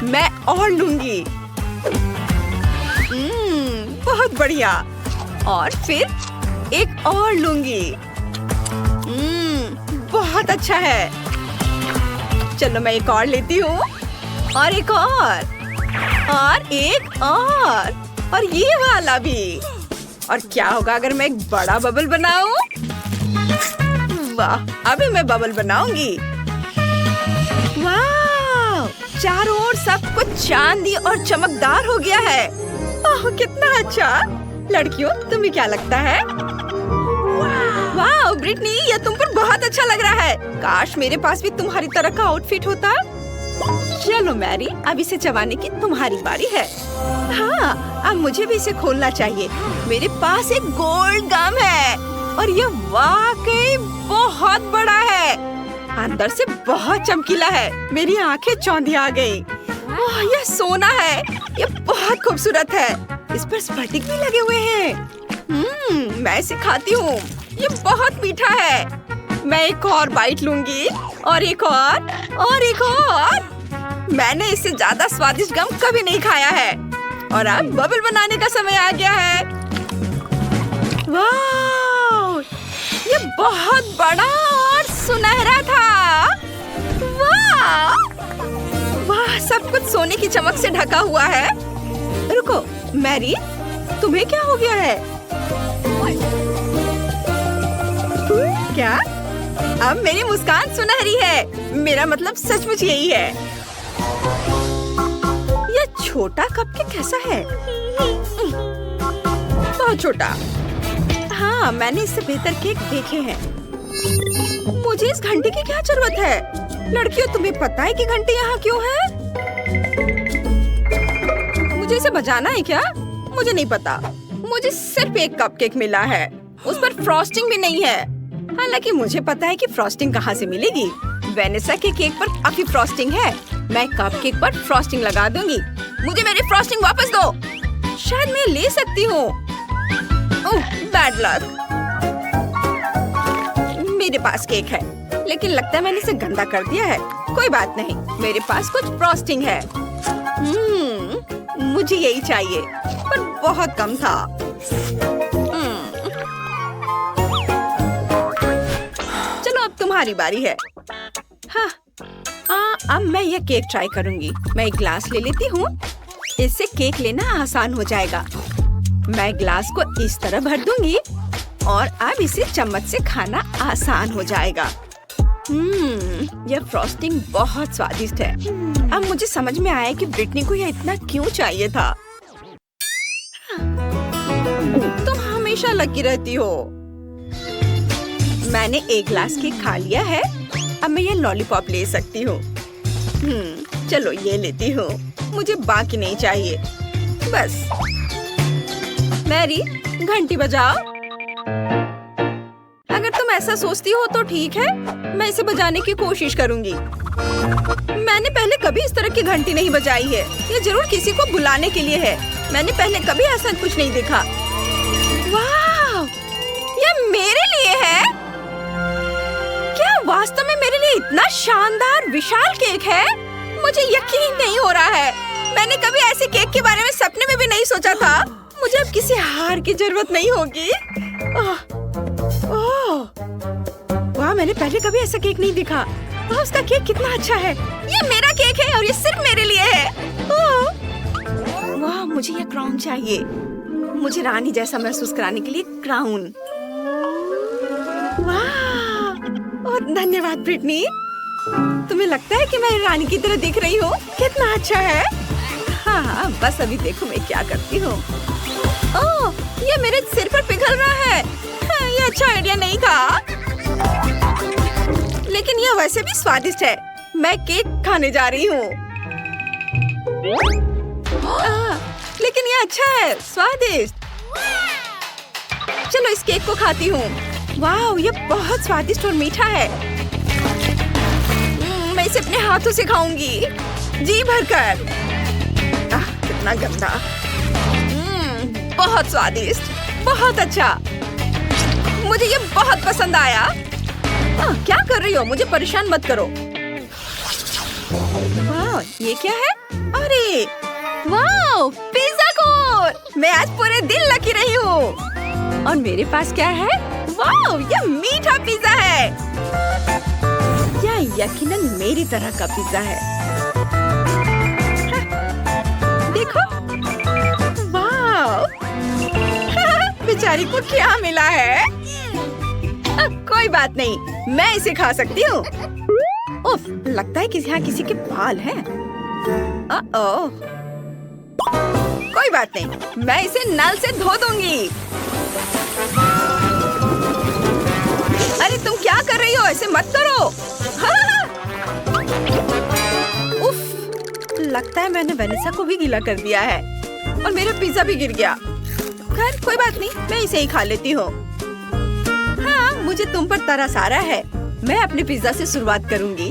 Speaker 1: मैं और लूंगी। बहुत बढ़िया। और फिर एक और लूंगी। बहुत अच्छा है। चलो मैं एक और लेती हूँ। और एक और एक और ये वाला भी। और क्या होगा अगर मैं एक बड़ा बबल बनाऊं? वाह, अभी मैं बबल बनाऊंगी। वाह, चारों ओर सब कुछ चांदी और चमकदार हो गया है। ओह कितना अच्छा। लड़कियों तुम्हें क्या लगता है? वाह ब्रिटनी, ये तुम पर बहुत अच्छा लग रहा है। काश मेरे पास भी तुम्हारी तरह का आउटफिट होता। चलो मैरी, अब इसे चबाने की तुम्हारी बारी है। हाँ अब मुझे भी इसे खोलना चाहिए। मेरे पास एक गोल्ड गम है और ये वाकई बहुत बड़ा है। अंदर से बहुत चमकीला है। मेरी आंखें चौंधी आ गई। ओह यह सोना है। ये बहुत खूबसूरत है। इस पर स्फटिक भी लगे हुए हैं। मैं इसे खाती हूँ। ये बहुत मीठा है। मैं एक और बाइट लूंगी और एक और एक और। मैंने इससे ज्यादा स्वादिष्ट गम कभी नहीं खाया है। और अब बबल बनाने का समय आ गया है। वाह, ये बहुत बड़ा और सुनहरा था। वाह वाह, सब कुछ सोने की चमक से ढका हुआ है। रुको मैरी, तुम्हें क्या हो गया है? क्या? अब मेरी मुस्कान सुनहरी है। मेरा मतलब सचमुच यही है। यह छोटा कपकेक कैसा है? बहुत छोटा। हाँ मैंने इससे बेहतर केक देखे हैं। मुझे इस घंटे की क्या जरूरत है? लड़कियों तुम्हें पता है कि घंटे यहाँ क्यों है? मुझे इसे बजाना है क्या? मुझे नहीं पता। मुझे सिर्फ एक कपकेक मिला है। उस पर फ्रॉस्टिंग भी नहीं है। हालांकि मुझे पता है कि फ्रॉस्टिंग कहाँ से मिलेगी। वेनिसा के केक पर काफी फ्रॉस्टिंग है। मैं कपकेक पर फ्रॉस्टिंग लगा दूंगी। मुझे मेरी फ्रॉस्टिंग वापस दो। शायद मैं ले सकती हूँ। ओह बैड लक। मेरे पास केक है, लेकिन लगता है मैंने इसे गंदा कर दिया है। कोई बात नहीं, मेरे पास कुछ फ्रॉस्टिंग है। मुझे यही चाहिए, पर बहुत कम था। चलो अब तुम्हारी बारी है। हाँ, अब मैं यह केक ट्राई करूंगी। मैं एक ग्लास ले लेती हूँ। इससे केक लेना आसान हो जाएगा। मैं ग्लास को इस तरह भर दूंगी और अब इसे चम्मच से खाना आसान हो जाएगा। यह फ्रॉस्टिंग बहुत स्वादिष्ट है। अब मुझे समझ में आया कि ब्रिटनी को यह इतना क्यों चाहिए था। तुम हमेशा लकी रहती हो। मैंने एक ग्लास केक खा लिया है। अब मैं ये लॉलीपॉप ले सकती हूँ। चलो ये लेती हूँ। मुझे बाकी नहीं चाहिए। बस मैरी, घंटी बजाओ। अगर तुम ऐसा सोचती हो तो ठीक है, मैं इसे बजाने की कोशिश करूंगी। मैंने पहले कभी इस तरह की घंटी नहीं बजाई है। ये जरूर किसी को बुलाने के लिए है। मैंने पहले कभी ऐसा कुछ नहीं देखा। वाह, ये मेरे लिए है? क्या वास्तव में मेरे लिए इतना शानदार विशाल केक है? मुझे यकीन नहीं हो रहा है। मैंने कभी ऐसे केक के बारे में सपने में भी नहीं सोचा था। मुझे अब किसी हार की जरूरत नहीं होगी। वाह, मैंने पहले कभी ऐसा केक नहीं देखा। उसका केक कितना अच्छा है। ये मेरा केक है और ये सिर्फ मेरे लिए है। वाह, मुझे ये क्राउन चाहिए। मुझे रानी जैसा महसूस कराने के लिए क्राउन। वाह, और धन्यवाद ब्रिटनी। तुम्हें लगता है कि मैं रानी की तरह दिख रही हूँ? कितना अच्छा है। हाँ, बस अभी देखो मैं क्या करती हूँ। ओह, ये मेरे सिर पर पिघल रहा है। हाँ, ये अच्छा आइडिया नहीं था, लेकिन यह वैसे भी स्वादिष्ट है। मैं केक खाने जा रही हूँ। लेकिन ये अच्छा है, स्वादिष्ट। चलो इस केक को खाती हूँ। वाह, ये बहुत स्वादिष्ट और मीठा है। मैं इसे अपने हाथों से खाऊंगी, जी भरकर। कितना गंदा। बहुत स्वादिष्ट, बहुत अच्छा। मुझे ये बहुत पसंद आया। क्या कर रही हो? मुझे परेशान मत करो। वाह, ये क्या है? अरे वाह, पिज़्ज़ा कोन। मैं आज पूरे दिन लकी रही हूँ। और मेरे पास क्या है? वाह, ये मीठा पिज़्ज़ा है। यह यकीनन मेरी तरह का पिज़्ज़ा है। देखो, वाह, बेचारी को क्या मिला है? कोई बात नहीं, मैं इसे खा सकती हूँ। उफ, लगता है कि यहाँ किसी के बाल हैं। कोई बात नहीं, मैं इसे नल से धो दूंगी। अरे तुम क्या कर रही हो? ऐसे मत करो। उफ, लगता है मैंने वेनेसा को भी गीला कर दिया है और मेरा पिज़्ज़ा भी गिर गया। खैर कोई बात नहीं, मैं इसे ही खा लेती हूँ। हाँ, मुझे तुम पर तरस आ रहा है। मैं अपने पिज़्ज़ा से शुरुआत करूंगी।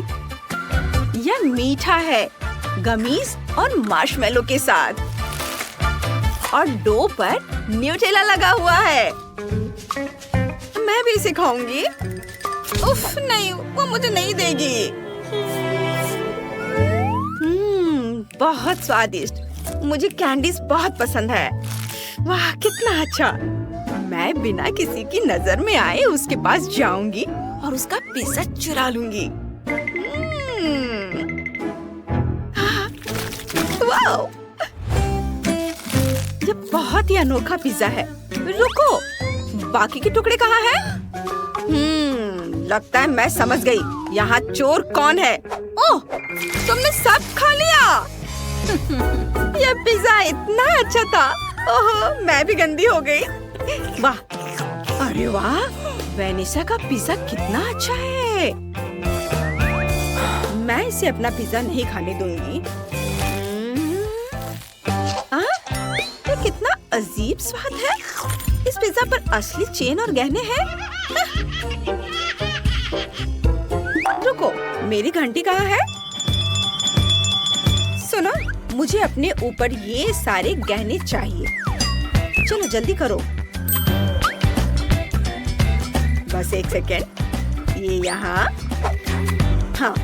Speaker 1: यह मीठा है, गमीज और मार्शमेलो के साथ, और डो पर न्यूटेला लगा हुआ है। मैं भी इसे खाऊंगी। उफ, नहीं, वो मुझे नहीं देगी। बहुत स्वादिष्ट। मुझे कैंडीज बहुत पसंद है। वाह, कितना अच्छा। मैं बिना किसी की नजर में आए उसके पास जाऊंगी और उसका पिज़्ज़ा चुरा लूंगी। वाह, ये बहुत ही अनोखा पिज़्ज़ा है। रुको, बाकी के टुकड़े कहाँ हैं? लगता है मैं समझ गई। यहाँ चोर कौन है? ओह, तुमने सब खा लिया। यह पिज़्ज़ा इतना अच्छा था। ओह, मैं भी गंदी हो गई। वाह, अरे वाह, वेनेसा का पिज़्ज़ा कितना अच्छा है। मैं इसे अपना पिज़्ज़ा नहीं खाने दूंगी। ये कितना अजीब स्वाद है। इस पिज़्ज़ा पर असली चेन और गहने हैं। रुको, मेरी घंटी कहाँ है? सुनो, मुझे अपने ऊपर ये सारे गहने चाहिए। चलो जल्दी करो। बस एक सेकेंड, ये यहाँ। हाँ,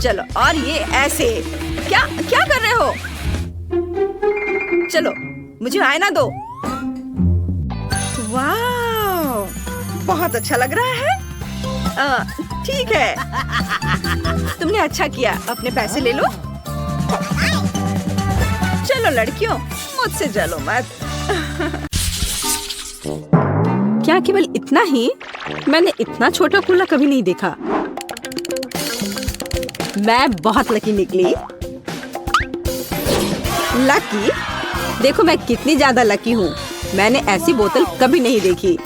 Speaker 1: चलो, और ये ऐसे। क्या क्या कर रहे हो? चलो, मुझे आईना दो। वाह, बहुत अच्छा लग रहा है। ठीक है, तुमने अच्छा किया। अपने पैसे ले लो। चलो लड़कियों, मुझसे जलो मत। क्या केवल इतना ही? मैंने इतना छोटा कूला कभी नहीं देखा। मैं बहुत लकी निकली। लकी? देखो मैं कितनी ज्यादा लकी हूँ। मैंने ऐसी बोतल कभी नहीं देखी।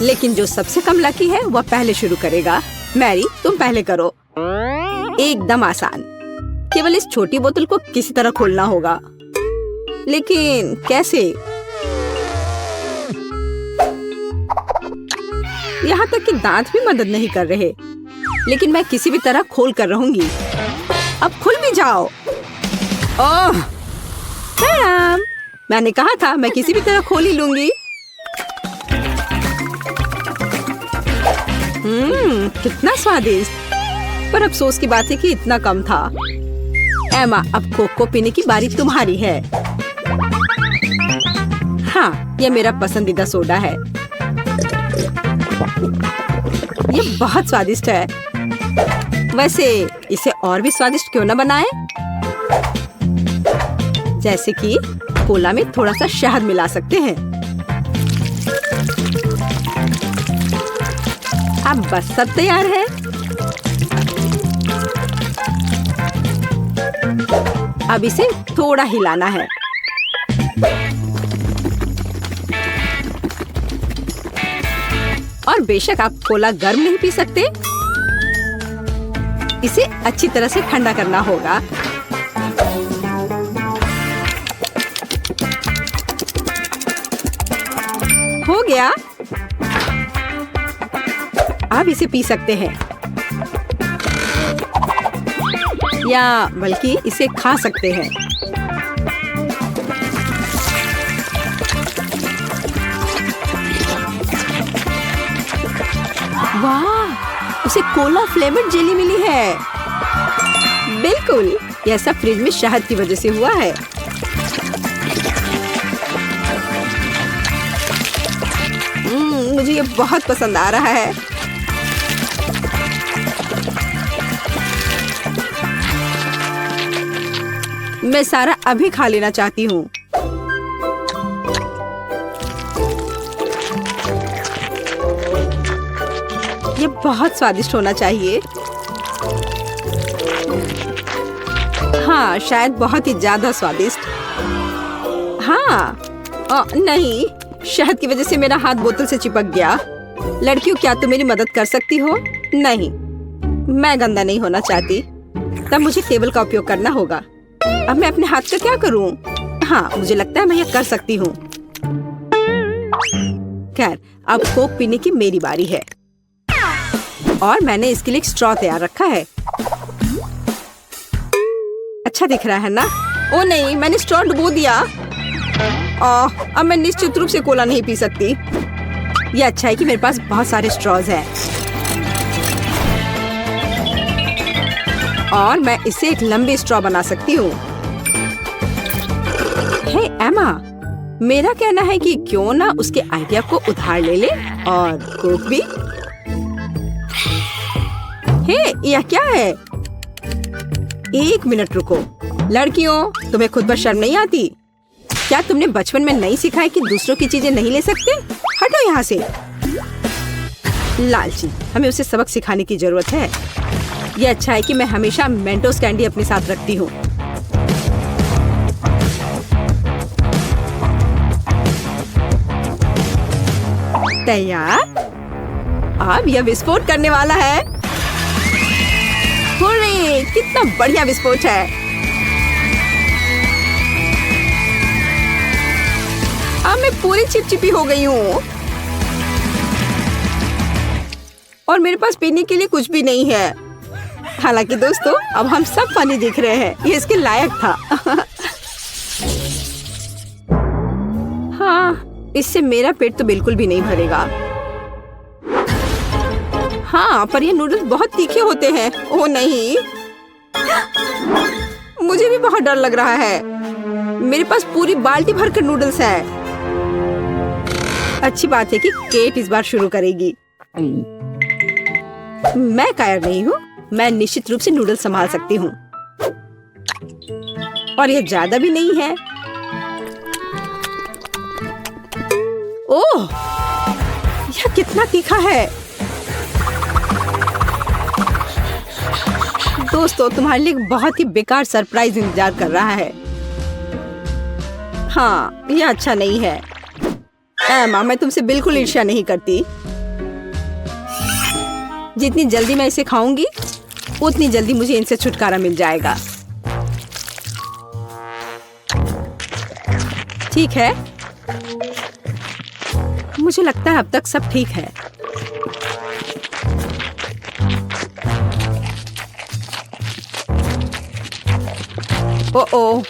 Speaker 1: लेकिन जो सबसे कम लकी है वह पहले शुरू करेगा। मैरी, तुम पहले करो। एकदम आसान। केवल इस छोटी बोतल को किसी तरह खोलना होगा। लेकिन कैसे? यहाँ तक कि दांत भी मदद नहीं कर रहे। लेकिन मैं किसी भी तरह खोल कर रहूंगी। अब खुल भी जाओ। ओह, मैडम, मैंने कहा था मैं किसी भी तरह खोल ही लूंगी। कितना स्वादिष्ट। पर अफसोस की बात है कि इतना कम था। एमा, अब कोक को पीने की बारी तुम्हारी है। हाँ, ये मेरा पसंदीदा सोडा है। ये बहुत स्वादिष्ट है। वैसे इसे और भी स्वादिष्ट क्यों न बनाएं? जैसे कि कोला में थोड़ा सा शहद मिला सकते हैं। अब बस सब तैयार है। अब इसे थोड़ा हिलाना है। और बेशक आप कोला गर्म नहीं पी सकते। इसे अच्छी तरह से ठंडा करना होगा। गया। आप इसे पी सकते हैं या बल्कि इसे खा सकते हैं। वाह, उसे कोला फ्लेवर्ड जेली मिली है। बिल्कुल, यह सब फ्रिज में शहद की वजह से हुआ है। मुझे ये बहुत पसंद आ रहा है। मैं सारा अभी खा लेना चाहती हूँ। ये बहुत स्वादिष्ट होना चाहिए। हाँ, शायद बहुत ही ज्यादा स्वादिष्ट। हाँ, नहीं, शहद की वजह से मेरा हाथ बोतल से चिपक गया। लड़कियों, क्या तुम मेरी मदद कर सकती हो? नहीं, मैं गंदा नहीं होना चाहती। तब मुझे टेबल का उपयोग करना होगा। अब मैं अपने हाथ का क्या करूं? हाँ, मुझे लगता है मैं ये कर सकती हूँ। खैर, अब कोक पीने की मेरी बारी है और मैंने इसके लिए एक स्ट्रॉ तैयार रखा है। अच्छा दिख रहा है ना? ओ नहीं, मैंने स्ट्रॉ डुबो दिया। अब मैं निश्चित रूप से कोला नहीं पी सकती। ये अच्छा है कि मेरे पास बहुत सारे स्ट्रॉज हैं और मैं इससे एक लंबी स्ट्रॉ बना सकती हूँ। हे एमा, मेरा कहना है कि क्यों ना उसके आइडिया को उधार ले ले और कोक भी। हे, यह क्या है? एक मिनट रुको। लड़कियों, तुम्हें खुद पर शर्म नहीं आती? क्या तुमने बचपन में नहीं सीखा है कि दूसरों की चीजें नहीं ले सकते? हटो यहाँ से। लालची, हमें उसे सबक सिखाने की जरूरत है। ये अच्छा है कि मैं हमेशा मेंटोस कैंडी अपने साथ रखती हूँ। तैयार? अब यह विस्फोट करने वाला है। हुर्रे, कितना बढ़िया विस्फोट है। अब मैं पूरी चिपचिपी हो गई हूँ और मेरे पास पीने के लिए कुछ भी नहीं है। हालांकि दोस्तों, अब हम सब फनी दिख रहे हैं। ये इसके लायक था। हाँ, इससे मेरा पेट तो बिल्कुल भी नहीं भरेगा। हाँ, पर ये नूडल्स बहुत तीखे होते हैं। ओह नहीं, मुझे भी बहुत डर लग रहा है। मेरे पास पूरी बाल्टी भरकर नूडल्स है। अच्छी बात है कि केट इस बार शुरू करेगी। मैं कायर नहीं हूँ। मैं निश्चित रूप से नूडल्स संभाल सकती हूँ और ये ज्यादा भी नहीं है। ओह, यह कितना तीखा है। दोस्तों, तुम्हारे लिए एक बहुत ही बेकार सरप्राइज इंतजार कर रहा है। हाँ, यह अच्छा नहीं है। एमा, मैं तुमसे बिल्कुल ईर्ष्या नहीं करती। जितनी जल्दी मैं इसे खाऊंगी, उतनी जल्दी मुझे इनसे छुटकारा मिल जाएगा। ठीक है, मुझे लगता है अब तक सब ठीक है। ओह,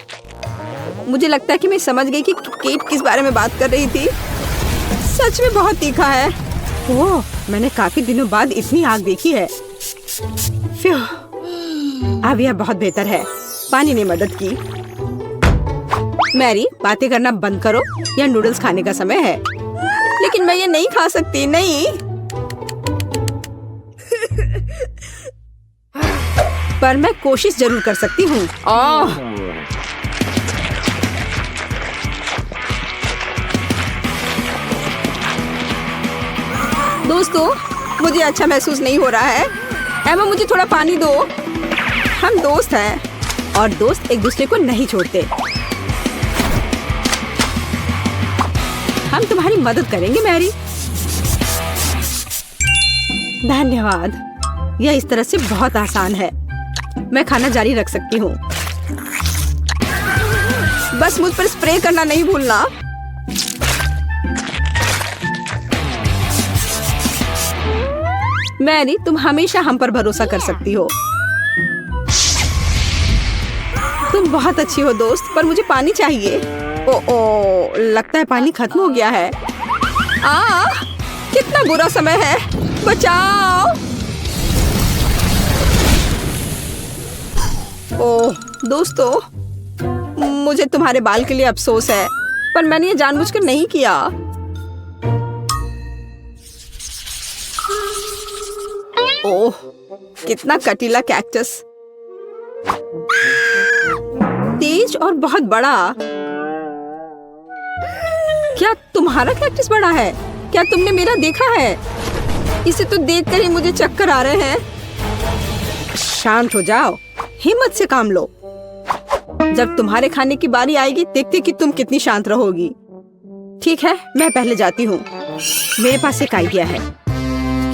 Speaker 1: मुझे लगता है कि मैं समझ गई कि केट किस बारे में बात कर रही थी। सच में बहुत तीखा है। ओह, मैंने काफी दिनों बाद इतनी आग देखी है। अब यह बहुत बेहतर है। पानी ने मदद की। मैरी, बातें करना बंद करो। यह नूडल्स खाने का समय है। लेकिन मैं ये नहीं खा सकती। नहीं। पर मैं कोशिश जरूर कर सकती हूँ। दोस्तों, मुझे अच्छा महसूस नहीं हो रहा है। एमा, मुझे थोड़ा पानी दो। हम दोस्त हैं और दोस्त एक दूसरे को नहीं छोड़ते। हम तुम्हारी मदद करेंगे मैरी। धन्यवाद। यह इस तरह से बहुत आसान है। मैं खाना जारी रख सकती हूँ। बस मुझ पर स्प्रे करना नहीं भूलना। मैरी, तुम हमेशा हम पर भरोसा कर सकती हो। तुम बहुत अच्छी हो दोस्त, पर मुझे पानी चाहिए। ओ, लगता है पानी खत्म हो गया है। कितना बुरा समय है, बचाओ। ओह दोस्तों, मुझे तुम्हारे बाल के लिए अफसोस है, पर मैंने ये जानबूझकर नहीं किया। ओह, कितना कटीला कैक्टस, तेज और बहुत बड़ा। क्या तुम्हारा कैक्टस बड़ा है? क्या तुमने मेरा देखा है? इसे तो देखकर ही मुझे चक्कर आ रहे हैं। शांत हो जाओ, हिम्मत से काम लो। जब तुम्हारे खाने की बारी आएगी, देखते कि तुम कितनी शांत रहोगी। ठीक है, मैं पहले जाती हूँ। मेरे पास एक आइडिया है।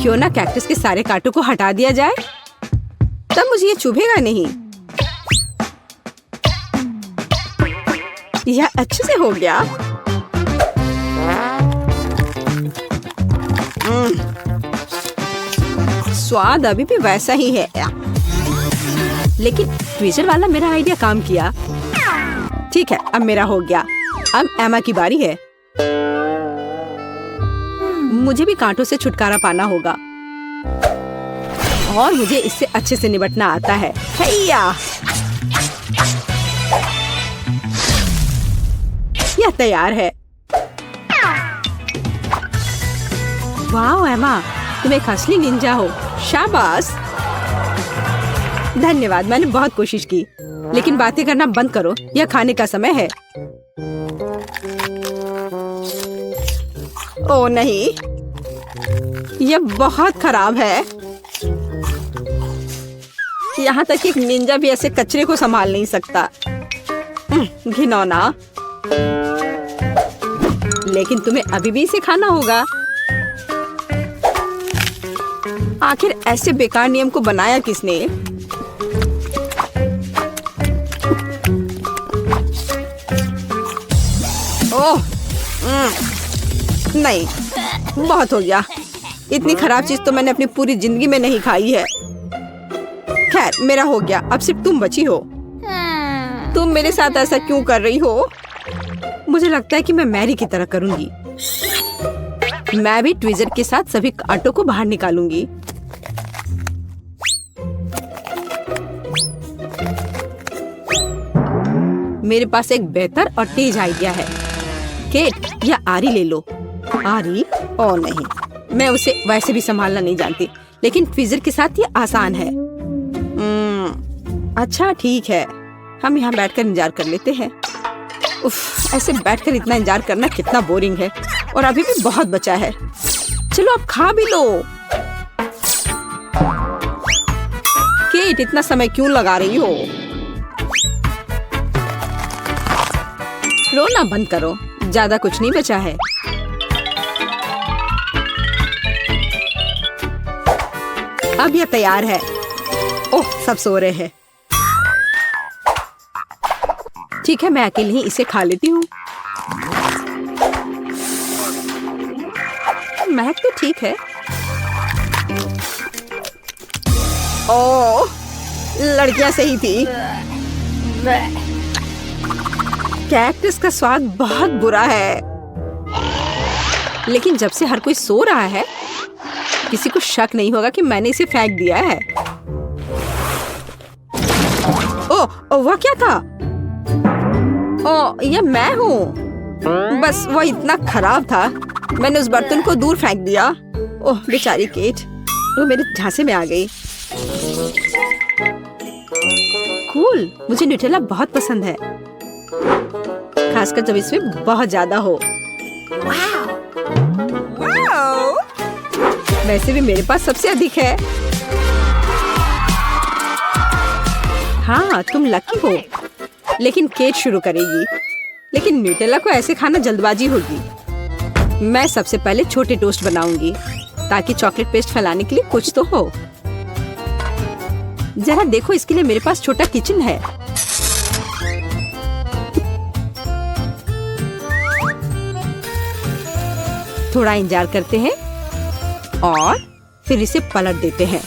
Speaker 1: क्यों ना कैक्टस के सारे कांटों को हटा दिया जाए, तब मुझे ये चुभेगा नहीं। यह अच्छे से हो गया। स्वाद अभी भी वैसा ही है, लेकिन ट्विजर वाला मेरा आइडिया काम किया। ठीक है, अब मेरा हो गया। अब एमा की बारी है। मुझे भी कांटों से छुटकारा पाना होगा, और मुझे इससे अच्छे से निपटना आता है। हैया! यह तैयार है। वाह एमा, तुम एक असली निंजा हो। शाबाश। धन्यवाद, मैंने बहुत कोशिश की। लेकिन बातें करना बंद करो, यह खाने का समय है। ओ नहीं, यह बहुत खराब है। यहाँ तक एक निंजा भी ऐसे कचरे को संभाल नहीं सकता। घिनौना। लेकिन तुम्हें अभी भी इसे खाना होगा। आखिर ऐसे बेकार नियम को बनाया किसने? ओह, नहीं, बहुत हो गया। इतनी खराब चीज तो मैंने अपनी पूरी जिंदगी में नहीं खाई है। खैर, मेरा हो गया। अब सिर्फ तुम बची हो। तुम मेरे साथ ऐसा क्यों कर रही हो? मुझे लगता है कि मैं मैरी की तरह करूंगी। मैं भी ट्विजर के साथ सभी कांटों को बाहर निकालूंगी। मेरे पास एक बेहतर और तेज आइडिया है। केट, या आरी ले लो। आरी? ओ नहीं, मैं उसे वैसे भी संभालना नहीं जानती, लेकिन ट्विजर के साथ ये आसान है। अच्छा ठीक है, हम यहाँ बैठकर इंतजार कर लेते हैं। उफ, ऐसे बैठकर इतना इंतजार करना कितना बोरिंग है, और अभी भी बहुत बचा है। चलो अब खा भी लो। केट, इतना समय क्यों लगा रही हो? रोना बंद करो, ज्यादा कुछ नहीं बचा है। अब यह तैयार है। ओह, सब सो रहे हैं। ठीक है, मैं अकेले ही इसे खा लेती हूँ। महक तो ठीक है। ओह, लड़कियां सही थी। कैक्टस का स्वाद बहुत बुरा है, लेकिन जब से हर कोई सो रहा है, किसी को शक नहीं होगा कि मैंने इसे फेंक दिया है। ओह, वह क्या था? ओह, यह मैं हूँ। बस वह इतना खराब था, मैंने उस बर्तन को दूर फेंक दिया। ओह बेचारी केट, वो मेरे झांसे में आ गई। कूल, मुझे न्यूटेला बहुत पसंद है, खासकर जब इसमें बहुत ज्यादा हो। वैसे भी मेरे पास सबसे अधिक है। हाँ, तुम लकी हो। लेकिन केट शुरू करेगी, लेकिन न्यूटेला को ऐसे खाना जल्दबाजी होगी। मैं सबसे पहले छोटे टोस्ट बनाऊंगी, ताकि चॉकलेट पेस्ट फैलाने के लिए कुछ तो हो। जरा देखो, इसके लिए मेरे पास छोटा किचन है। थोड़ा इंतजार करते हैं, और फिर इसे पलट देते हैं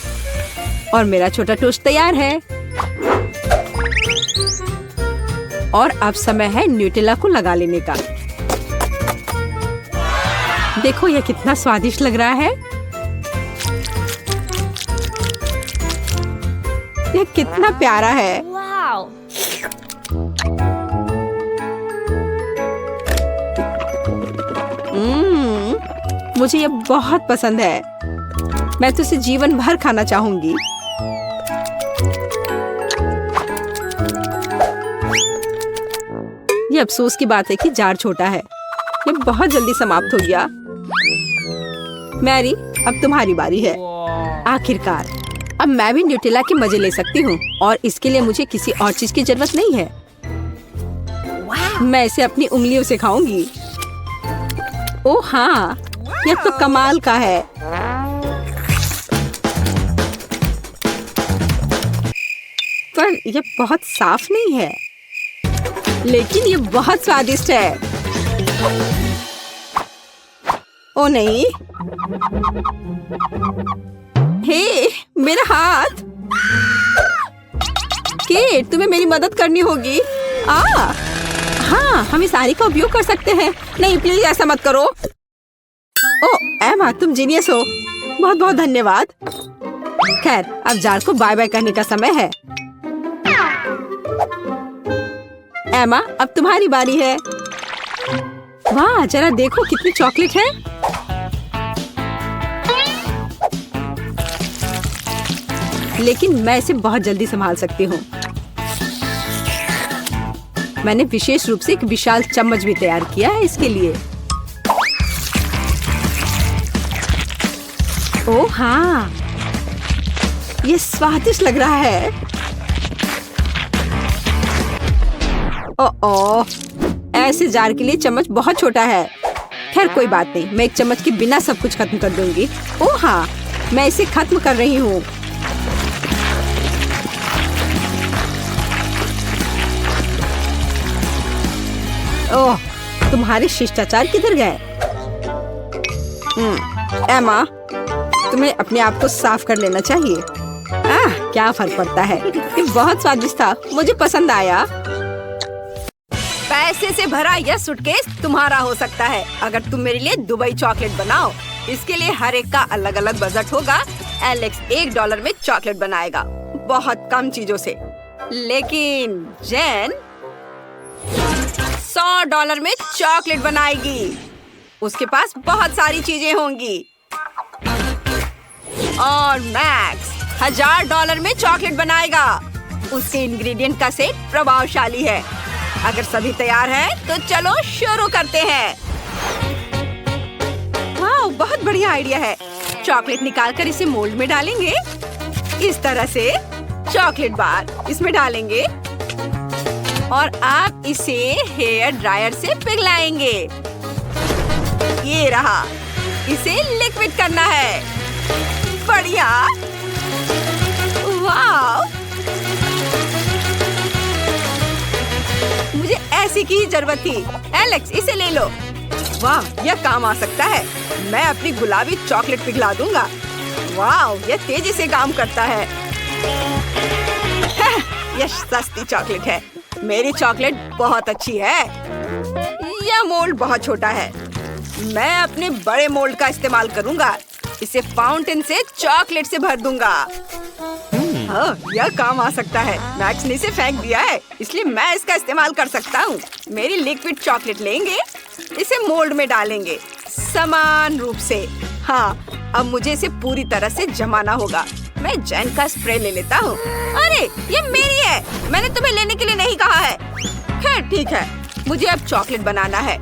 Speaker 1: और मेरा छोटा टोस्ट तैयार है। और अब समय है न्यूटेला को लगा लेने का। देखो यह कितना स्वादिष्ट लग रहा है। यह कितना प्यारा है। मुझे ये बहुत पसंद है। मैं तो इसे जीवन भर खाना चाहूंगी। ये अफसोस की बात है कि जार छोटा है। ये बहुत जल्दी समाप्त हो गया। मैरी, अब तुम्हारी बारी है। आखिरकार अब मैं भी न्यूटेला के मजे ले सकती हूँ और इसके लिए मुझे किसी और चीज की जरूरत नहीं है। मैं इसे अपनी उंगलियों से खाऊंगी। ओह हाँ, यह तो कमाल का है। पर यह बहुत साफ नहीं है, लेकिन ये बहुत स्वादिष्ट है। ओ नहीं, हे मेरा हाथ। केट, तुम्हें मेरी मदद करनी होगी। हाँ, हम इस आरी का उपयोग कर सकते हैं। नहीं प्लीज ऐसा मत करो। ओ एमा, तुम जीनियस हो। बहुत बहुत धन्यवाद। खैर, अब जार को बाय बाय करने का समय है। एमा, अब तुम्हारी बारी है। वाह, जरा देखो कितनी चॉकलेट है। लेकिन मैं इसे बहुत जल्दी संभाल सकती हूँ। मैंने विशेष रूप से एक विशाल चम्मच भी तैयार किया है इसके लिए। ओह हाँ, ये स्वादिष्ट लग रहा है। ओह, ऐसे जार के लिए चम्मच बहुत छोटा है। खैर कोई बात नहीं, मैं एक चम्मच के बिना सब कुछ खत्म कर दूंगी। ओह हाँ, मैं इसे खत्म कर रही हूँ। ओह, तुम्हारे शिष्टाचार किधर गए? एमा, तुम्हें अपने आप को साफ कर लेना चाहिए। क्या फर्क पड़ता है। ये बहुत स्वादिष्ट था, मुझे पसंद आया। पैसे से भरा यह सूटकेस तुम्हारा हो सकता है अगर तुम मेरे लिए दुबई चॉकलेट बनाओ। इसके लिए हर एक का अलग अलग बजट होगा। एलेक्स $1 में चॉकलेट बनाएगा, बहुत कम चीजों से। लेकिन जेन $100 में चॉकलेट बनाएगी। उसके पास बहुत सारी चीजें होंगी। और मैक्स $1000 में चॉकलेट बनाएगा। उसके इंग्रेडिएंट का सेट प्रभावशाली है। अगर सभी तैयार हैं, तो चलो शुरू करते हैं। वाह, बहुत बढ़िया आइडिया है। चॉकलेट निकालकर इसे मोल्ड में डालेंगे। इस तरह से चॉकलेट बार इसमें डालेंगे और आप इसे हेयर ड्रायर से पिघलाएंगे। ये रहा, इसे लिक्विड करना है। बढ़िया, वाह, मुझे ऐसी की जरूरत थी। एलेक्स, इसे ले लो। वाह, यह काम आ सकता है। मैं अपनी गुलाबी चॉकलेट पिघला दूंगा। वाह, यह तेजी से काम करता है। यह सस्ती चॉकलेट है। मेरी चॉकलेट बहुत अच्छी है। यह मोल्ड बहुत छोटा है। मैं अपने बड़े मोल्ड का इस्तेमाल करूंगा। इसे फाउंटेन से चॉकलेट से भर दूंगा। हाँ, यह काम आ सकता है। मैक्स ने इसे फेंक दिया है, इसलिए मैं इसका इस्तेमाल कर सकता हूँ। मेरी लिक्विड चॉकलेट लेंगे, इसे मोल्ड में डालेंगे समान रूप से। हाँ, अब मुझे इसे पूरी तरह से जमाना होगा। मैं जेन का स्प्रे ले लेता हूँ। अरे, ये मेरी है। मैंने तुम्हें लेने के लिए नहीं कहा है। खैर ठीक है, मुझे अब चॉकलेट बनाना है।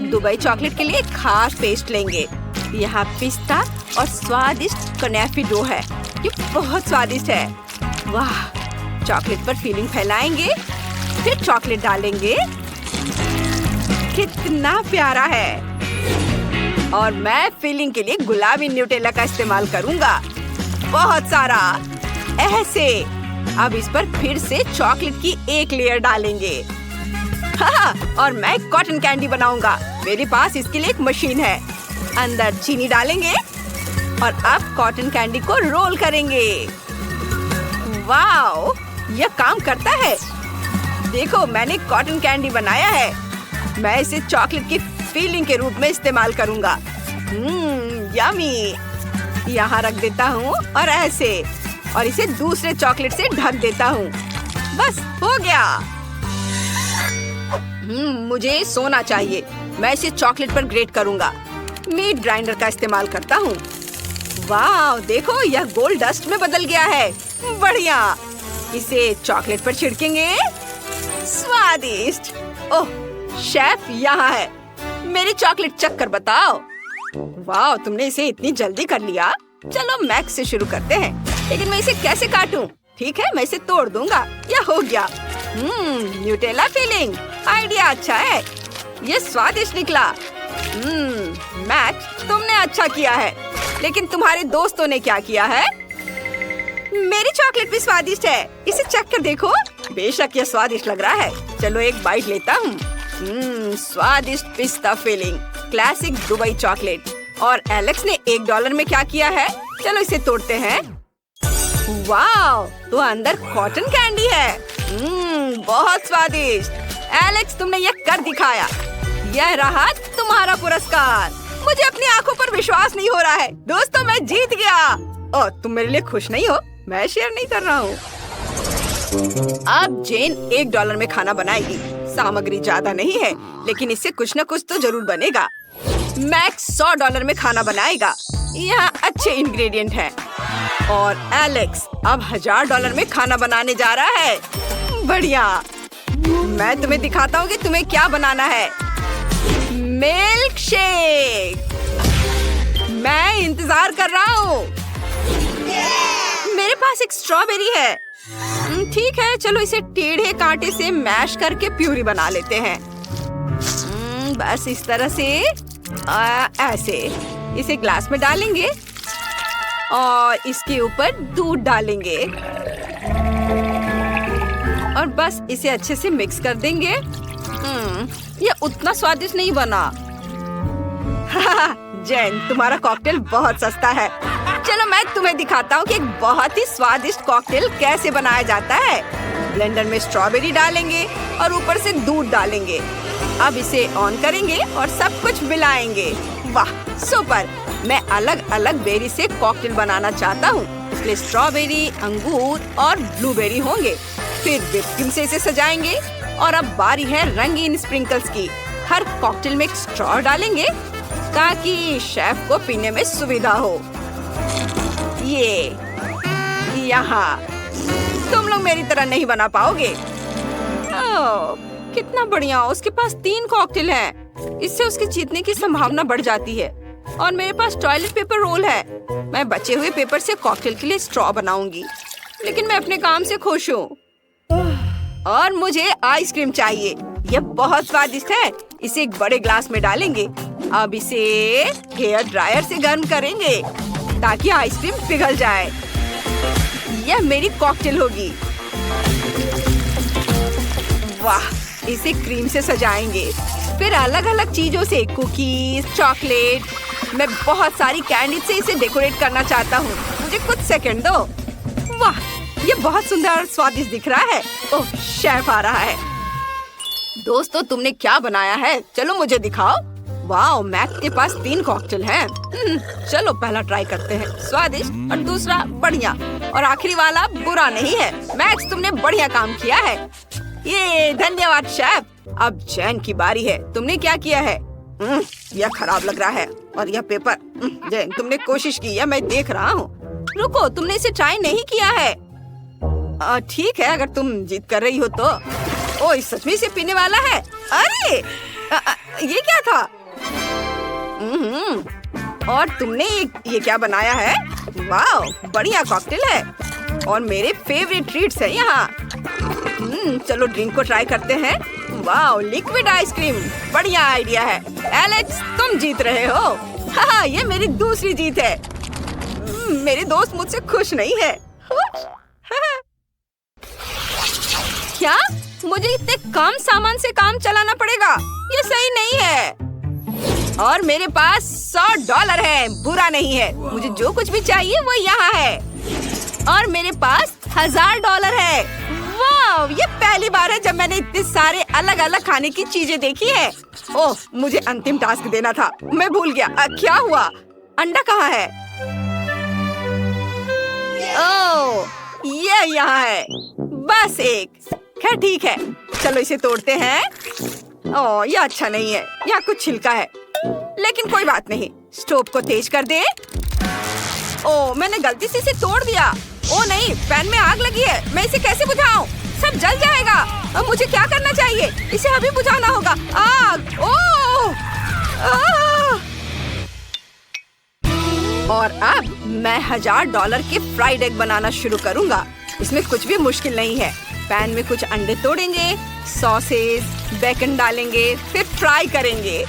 Speaker 1: दुबई चॉकलेट के लिए खास पेस्ट लेंगे। यहाँ पिस्ता और स्वादिष्ट कनेफी डो है। ये बहुत स्वादिष्ट है। वाह, चॉकलेट पर फिलिंग फैलाएंगे, फिर चॉकलेट डालेंगे। कितना प्यारा है। और मैं फिलिंग के लिए गुलाबी न्यूटेला का इस्तेमाल करूंगा, बहुत सारा। ऐसे अब इस पर फिर से चॉकलेट की एक लेयर डालेंगे। और मैं कॉटन कैंडी बनाऊंगा। मेरे पास इसके लिए एक मशीन है। अंदर चीनी डालेंगे और अब कॉटन कैंडी को रोल करेंगे। वाओ, यह काम करता है। देखो, मैंने कॉटन कैंडी बनाया है। मैं इसे चॉकलेट की फीलिंग के रूप में इस्तेमाल करूंगा। यमी। यहाँ रख देता हूँ और ऐसे, और इसे दूसरे चॉकलेट से ढक देता हूँ। बस हो गया। मुझे सोना चाहिए। मैं इसे चॉकलेट पर ग्रेट करूंगा। मीट ग्राइंडर का इस्तेमाल करता हूँ। वाह, देखो, यह गोल्ड डस्ट में बदल गया है। बढ़िया। इसे चॉकलेट पर छिड़केंगे। स्वादिष्ट। ओह, शेफ यहाँ है। मेरी चॉकलेट चख कर बताओ। वाह, तुमने इसे इतनी जल्दी कर लिया। चलो मैक्स से शुरू करते हैं। लेकिन मैं इसे कैसे काटूं? ठीक है, मैं इसे तोड़ दूंगा। यह हो गया। Nutella filling. आइडिया अच्छा है। ये स्वादिष्ट निकला। मैक्स, तुमने अच्छा किया है। लेकिन तुम्हारे दोस्तों ने क्या किया है? मेरी चॉकलेट भी स्वादिष्ट है। इसे चख कर देखो। बेशक यह स्वादिष्ट लग रहा है। चलो एक बाइट लेता हूँ। स्वादिष्ट पिस्ता फिलिंग, क्लासिक दुबई चॉकलेट। और एलेक्स ने $1 में क्या किया है? चलो इसे तोड़ते हैं। वाह, तो अंदर कॉटन कैंडी है। बहुत स्वादिष्ट। एलेक्स, तुमने यह कर दिखाया। यह रहा तुम्हारा पुरस्कार। मुझे अपनी आंखों पर विश्वास नहीं हो रहा है। दोस्तों, मैं जीत गया। ओह, तुम मेरे लिए खुश नहीं हो? मैं शेयर नहीं कर रहा हूँ। अब जेन $1 में खाना बनाएगी। सामग्री ज्यादा नहीं है, लेकिन इससे कुछ न कुछ तो जरूर बनेगा। मैक्स $100 में खाना बनाएगा। यहाँ अच्छे इंग्रेडिएंट हैं। और एलेक्स अब $1000 में खाना बनाने जा रहा है। बढ़िया। मैं तुम्हें दिखाता हूँ कि तुम्हें क्या बनाना है। Milk shake. मैं इंतजार कर रहा हूँ। मेरे पास एक स्ट्रॉबेरी है। ठीक है, चलो इसे टेढ़े कांटे से मैश करके प्यूरी बना लेते हैं। बस इस तरह से ऐसे इसे ग्लास में डालेंगे और इसके ऊपर दूध डालेंगे और बस इसे अच्छे से मिक्स कर देंगे। ये उतना स्वादिष्ट नहीं बना। जेन, तुम्हारा कॉकटेल बहुत सस्ता है। चलो मैं तुम्हें दिखाता हूँ कि एक बहुत ही स्वादिष्ट कॉकटेल कैसे बनाया जाता है। ब्लेंडर में स्ट्रॉबेरी डालेंगे और ऊपर से दूध डालेंगे। अब इसे ऑन करेंगे और सब कुछ मिलाएंगे। वाह, सुपर। मैं अलग अलग बेरी से कॉकटेल बनाना चाहता हूँ, इसलिए स्ट्रॉबेरी, अंगूर और ब्लूबेरी होंगे। फिर व्हिप क्रीम से इसे सजाएंगे और अब बारी है रंगीन स्प्रिंकल्स की। हर कॉकटेल में एक स्ट्रॉ डालेंगे ताकि शेफ को पीने में सुविधा हो। ये यहाँ तुम लोग मेरी तरह नहीं बना पाओगे। ओह, कितना बढ़िया। उसके पास 3 कॉकटेल हैं। इससे उसके जीतने की संभावना बढ़ जाती है। और मेरे पास टॉयलेट पेपर रोल है। मैं बचे हुए पेपर से कॉकटेल के लिए स्ट्रॉ बनाऊंगी। लेकिन मैं अपने काम से खुश हूँ। और मुझे आइसक्रीम चाहिए। यह बहुत स्वादिष्ट है। इसे एक बड़े ग्लास में डालेंगे। अब इसे हेयर ड्रायर से गर्म करेंगे ताकि आइसक्रीम पिघल जाए। यह मेरी कॉकटेल होगी। वाह, इसे क्रीम से सजाएंगे। फिर अलग अलग चीजों से, कुकीज, चॉकलेट। मैं बहुत सारी कैंडी से इसे डेकोरेट करना चाहता हूँ। मुझे कुछ सेकंड दो। वाह, ये बहुत सुंदर और स्वादिष्ट दिख रहा है। ओह, शेफ आ रहा है। दोस्तों, तुमने क्या बनाया है? चलो मुझे दिखाओ। वाह, मैक्स के पास 3 कॉकटेल हैं। चलो पहला ट्राई करते हैं। स्वादिष्ट और दूसरा बढ़िया और आखिरी वाला बुरा नहीं है। मैक्स, तुमने बढ़िया काम किया है। ये धन्यवाद शेफ। अब जैन की बारी है। तुमने क्या किया है? यह खराब लग रहा है। और यह पेपर। जैन, तुमने कोशिश की है, मैं देख रहा हूँ। रुको, तुमने इसे ट्राई नहीं किया है। ठीक है, अगर तुम जिद कर रही हो तो। ओह, सच में इसे पीने वाला है। अरे ये क्या था? और तुमने ये क्या बनाया है? वाह, बढ़िया कॉकटेल है और मेरे फेवरेट ट्रीट्स है यहाँ। चलो ड्रिंक को ट्राई करते हैं। वाह, लिक्विड आइसक्रीम। बढ़िया आइडिया है। एलेक्स, तुम जीत रहे हो। हाँ, ये मेरी दूसरी जीत है। मेरे दोस्त मुझसे खुश नहीं है। क्या? मुझे इतने कम सामान से काम चलाना पड़ेगा? ये सही नहीं है। और मेरे पास $100 है। बुरा नहीं है, मुझे जो कुछ भी चाहिए वो यहाँ है। और मेरे पास $1000 है। वाह, ये पहली बार है जब मैंने इतने सारे अलग अलग खाने की चीजें देखी है। ओह, मुझे अंतिम टास्क देना था, मैं भूल गया। क्या हुआ? अंडा कहाँ है? ओह, ये यहाँ है। बस एक। खैर ठीक है, चलो इसे तोड़ते हैं। ओह, ये अच्छा नहीं है, यहाँ कुछ छिलका है, लेकिन कोई बात नहीं। स्टोव को तेज कर दे। ओह, मैंने गलती से इसे तोड़ दिया। ओह नहीं, पैन में आग लगी है। मैं इसे कैसे बुझाऊं? सब जल जाएगा। अब मुझे क्या करना चाहिए? इसे अभी बुझाना होगा। आग! ओह! आह! और अब मैं $1000 के फ्राइड एग बनाना शुरू करूंगा। इसमें कुछ भी मुश्किल नहीं है। पैन में कुछ अंडे तोड़ेंगे, सॉसेज, बेकन डालेंगे, फिर फ्राई करेंगे।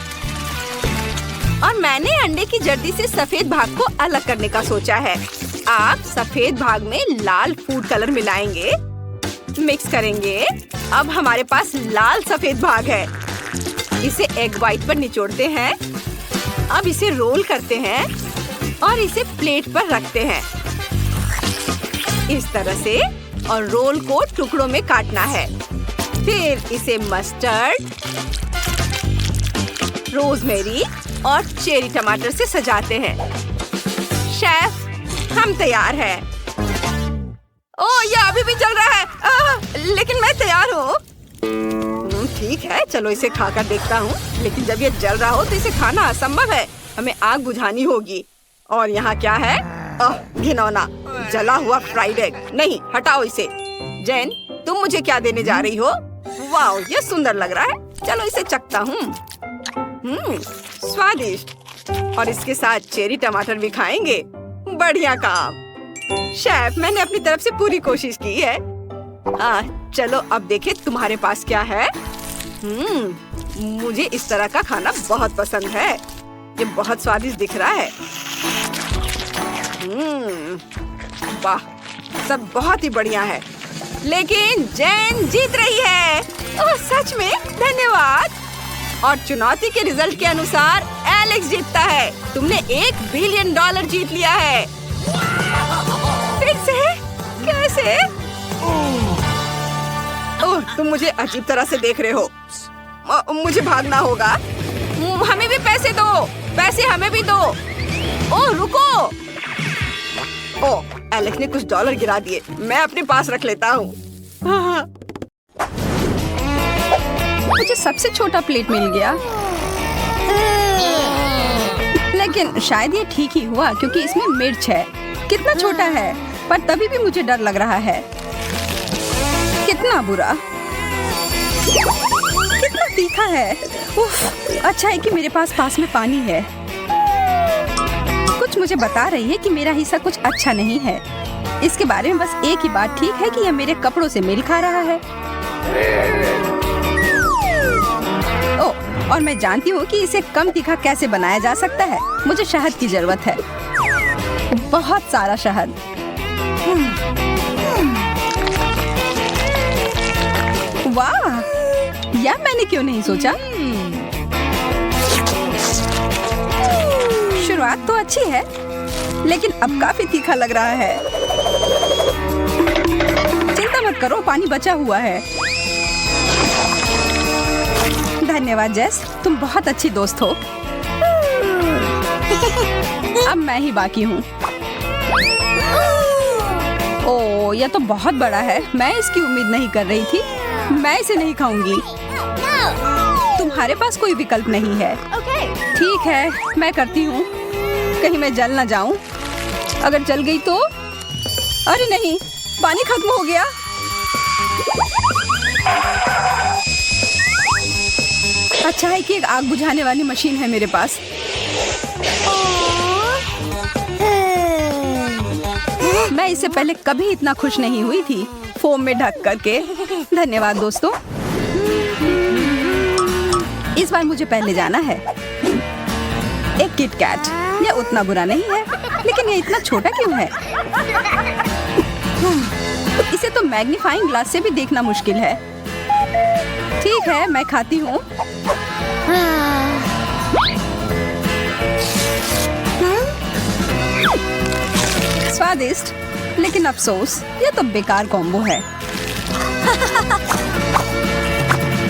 Speaker 1: और मैंने अंडे की जर्दी से सफेद भाग को अलग करने का सोचा है। आप सफेद भाग में लाल फूड कलर मिलाएंगे, मिक्स करेंगे। अब हमारे पास लाल सफेद भाग है। इसे एग व्हाइट पर निचोड़ते हैं। अब इसे रोल करते हैं और इसे प्लेट पर रखते हैं इस तरह से। और रोल को टुकड़ों में काटना है। फिर इसे मस्टर्ड, रोजमेरी और चेरी टमाटर से सजाते हैं। शेफ, हम तैयार हैं। ओह, ये अभी भी चल रहा है। लेकिन मैं तैयार हूँ। ठीक है, चलो इसे खाकर देखता हूँ। लेकिन जब ये जल रहा हो तो इसे खाना असंभव है। हमें आग बुझानी होगी। और यहाँ क्या है? घिनौना जला हुआ फ्राइड एग। नहीं, हटाओ इसे। जैन, तुम मुझे क्या देने जा रही हो? वाह, ये सुंदर लग रहा है। चलो इसे चखता हूँ। स्वादिष्ट। और इसके साथ चेरी टमाटर भी खाएंगे। बढ़िया काम शेफ, मैंने अपनी तरफ से पूरी कोशिश की है। चलो अब देखें तुम्हारे पास क्या है। मुझे इस तरह का खाना बहुत पसंद है। ये बहुत स्वादिष्ट दिख रहा है। वाह, सब बहुत ही बढ़िया है। लेकिन जैन जीत रही है। ओह, सच में? धन्यवाद। और चुनौती के रिजल्ट के अनुसार एलेक्स जीतता है। तुमने $1 बिलियन जीत लिया है। फिर से? कैसे? ओह, तुम मुझे अजीब तरह से देख रहे हो। मुझे भागना होगा। हमें भी पैसे दो। पैसे हमें भी दो। ओह, रुको। ओह, एलेक्स ने कुछ डॉलर गिरा दिए। मैं अपने पास रख लेता हूँ। मुझे सबसे छोटा प्लेट मिल गया। लेकिन शायद ये ठीक ही हुआ क्योंकि इसमें मिर्च है। कितना छोटा है, पर तभी भी मुझे डर लग रहा है। कितना बुरा, कितना तीखा है। उफ, अच्छा है कि मेरे पास में पानी है। कुछ मुझे बता रही है कि मेरा हिस्सा कुछ अच्छा नहीं है। इसके बारे में बस एक ही बात ठीक है कि यह मेरे कपड़ों से मेल खा रहा है। ओह, और मैं जानती हूँ कि इसे कम तीखा कैसे बनाया जा सकता है। मुझे शहद की जरूरत है, बहुत सारा शहद। वाह, यह मैंने क्यों नहीं सोचा। शुरुआत तो अच्छी है, लेकिन अब काफी तीखा लग रहा है। चिंता मत करो, पानी बचा हुआ है। धन्यवाद जेस, तुम बहुत अच्छी दोस्त हो। अब मैं ही बाकी हूँ। ओह, यह तो बहुत बड़ा है। मैं इसकी उम्मीद नहीं कर रही थी। मैं इसे नहीं खाऊंगी। तुम्हारे पास कोई विकल्प नहीं है। ठीक है, मैं करती हूँ। कहीं मैं जल ना जाऊं। अगर जल गई तो? अरे नहीं, पानी खत्म हो गया। अच्छा है कि एक आग बुझाने वाली मशीन है मेरे पास। मैं इससे पहले कभी इतना खुश नहीं हुई थी। फोम में ढक करके। धन्यवाद दोस्तों। इस बार मुझे पहले जाना है। एक किट कैट, यह उतना बुरा नहीं है, लेकिन यह इतना छोटा क्यों है? इसे तो मैग्नीफाइंग ग्लास से भी देखना मुश्किल है। ठीक है, मैं खाती हूँ। स्वादिष्ट, लेकिन अफसोस ये तो बेकार कॉम्बो है।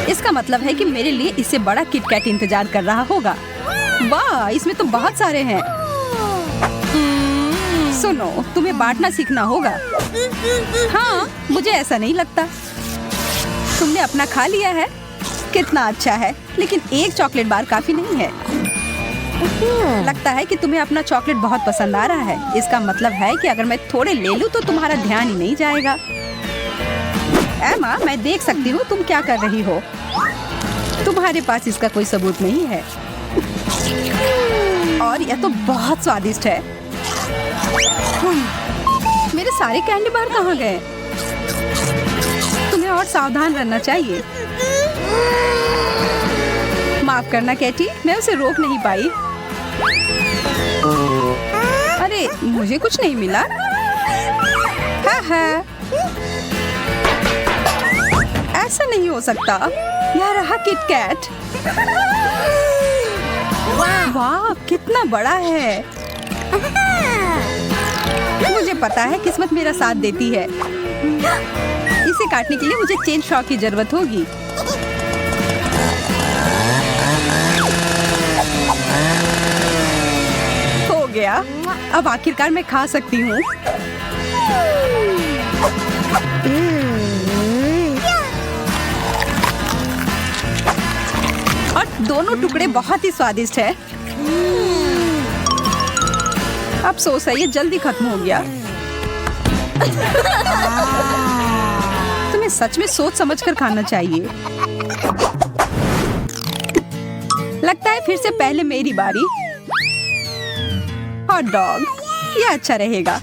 Speaker 1: इसका मतलब है कि मेरे लिए इससे बड़ा किटकैट इंतजार कर रहा होगा। वाह, इसमें तो बहुत सारे हैं। सुनो, तुम्हें बांटना सीखना होगा। हाँ, मुझे ऐसा नहीं लगता। तुमने अपना खा लिया है, कितना अच्छा है, लेकिन एक चॉकलेट बार काफी नहीं है। लगता है कि तुम्हें अपना चॉकलेट बहुत पसंद आ रहा है। इसका मतलब है कि अगर मैं थोड़े ले लूं तो तुम्हारा ध्यान ही नहीं जाएगा। एमा, मैं देख सकती हूँ तुम क्या कर रही हो। तुम्हारे पास इसका कोई सबूत नहीं है। और यह तो बहुत स्वादिष्ट है। मेरे सारे कैंडी बार कहाँ गए? तुम्हें और सावधान रहना चाहिए। माफ करना कैटी, मैं उसे रोक नहीं पाई। अरे, मुझे कुछ नहीं मिला। हाँ। ऐसा नहीं हो सकता। यह रहा किटकैट। वाह, कितना बड़ा है। मुझे पता है किस्मत मेरा साथ देती है। इसे काटने के लिए मुझे चेन शॉ की जरूरत होगी। हो गया, अब आखिरकार मैं खा सकती हूँ। और दोनों टुकड़े बहुत ही स्वादिष्ट है। अफसोस है, ये जल्दी खत्म हो गया। तुम्हें सच में सोच समझकर खाना चाहिए। लगता है फिर से पहले मेरी बारी। हॉट डॉग, ये अच्छा रहेगा।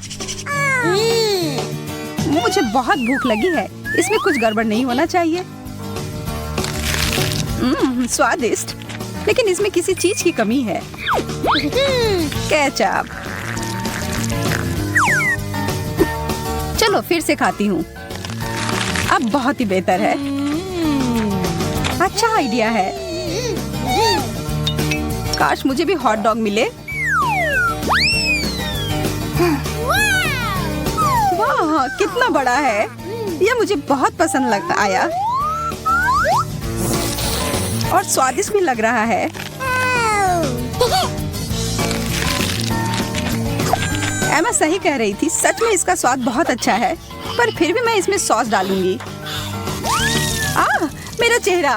Speaker 1: मुझे बहुत भूख लगी है। इसमें कुछ गड़बड़ नहीं होना चाहिए। स्वादिष्ट, लेकिन इसमें किसी चीज की कमी है। केचप। चलो फिर से खाती हूँ। अब बहुत ही बेहतर है। अच्छा आइडिया है। काश मुझे भी हॉट डॉग मिले। वाह, कितना बड़ा है। यह मुझे बहुत पसंद आया और स्वादिष्ट भी लग रहा है। एमा सही कह रही थी, सच में इसका स्वाद बहुत अच्छा है। पर फिर भी मैं इसमें सॉस डालूंगी। मेरा चेहरा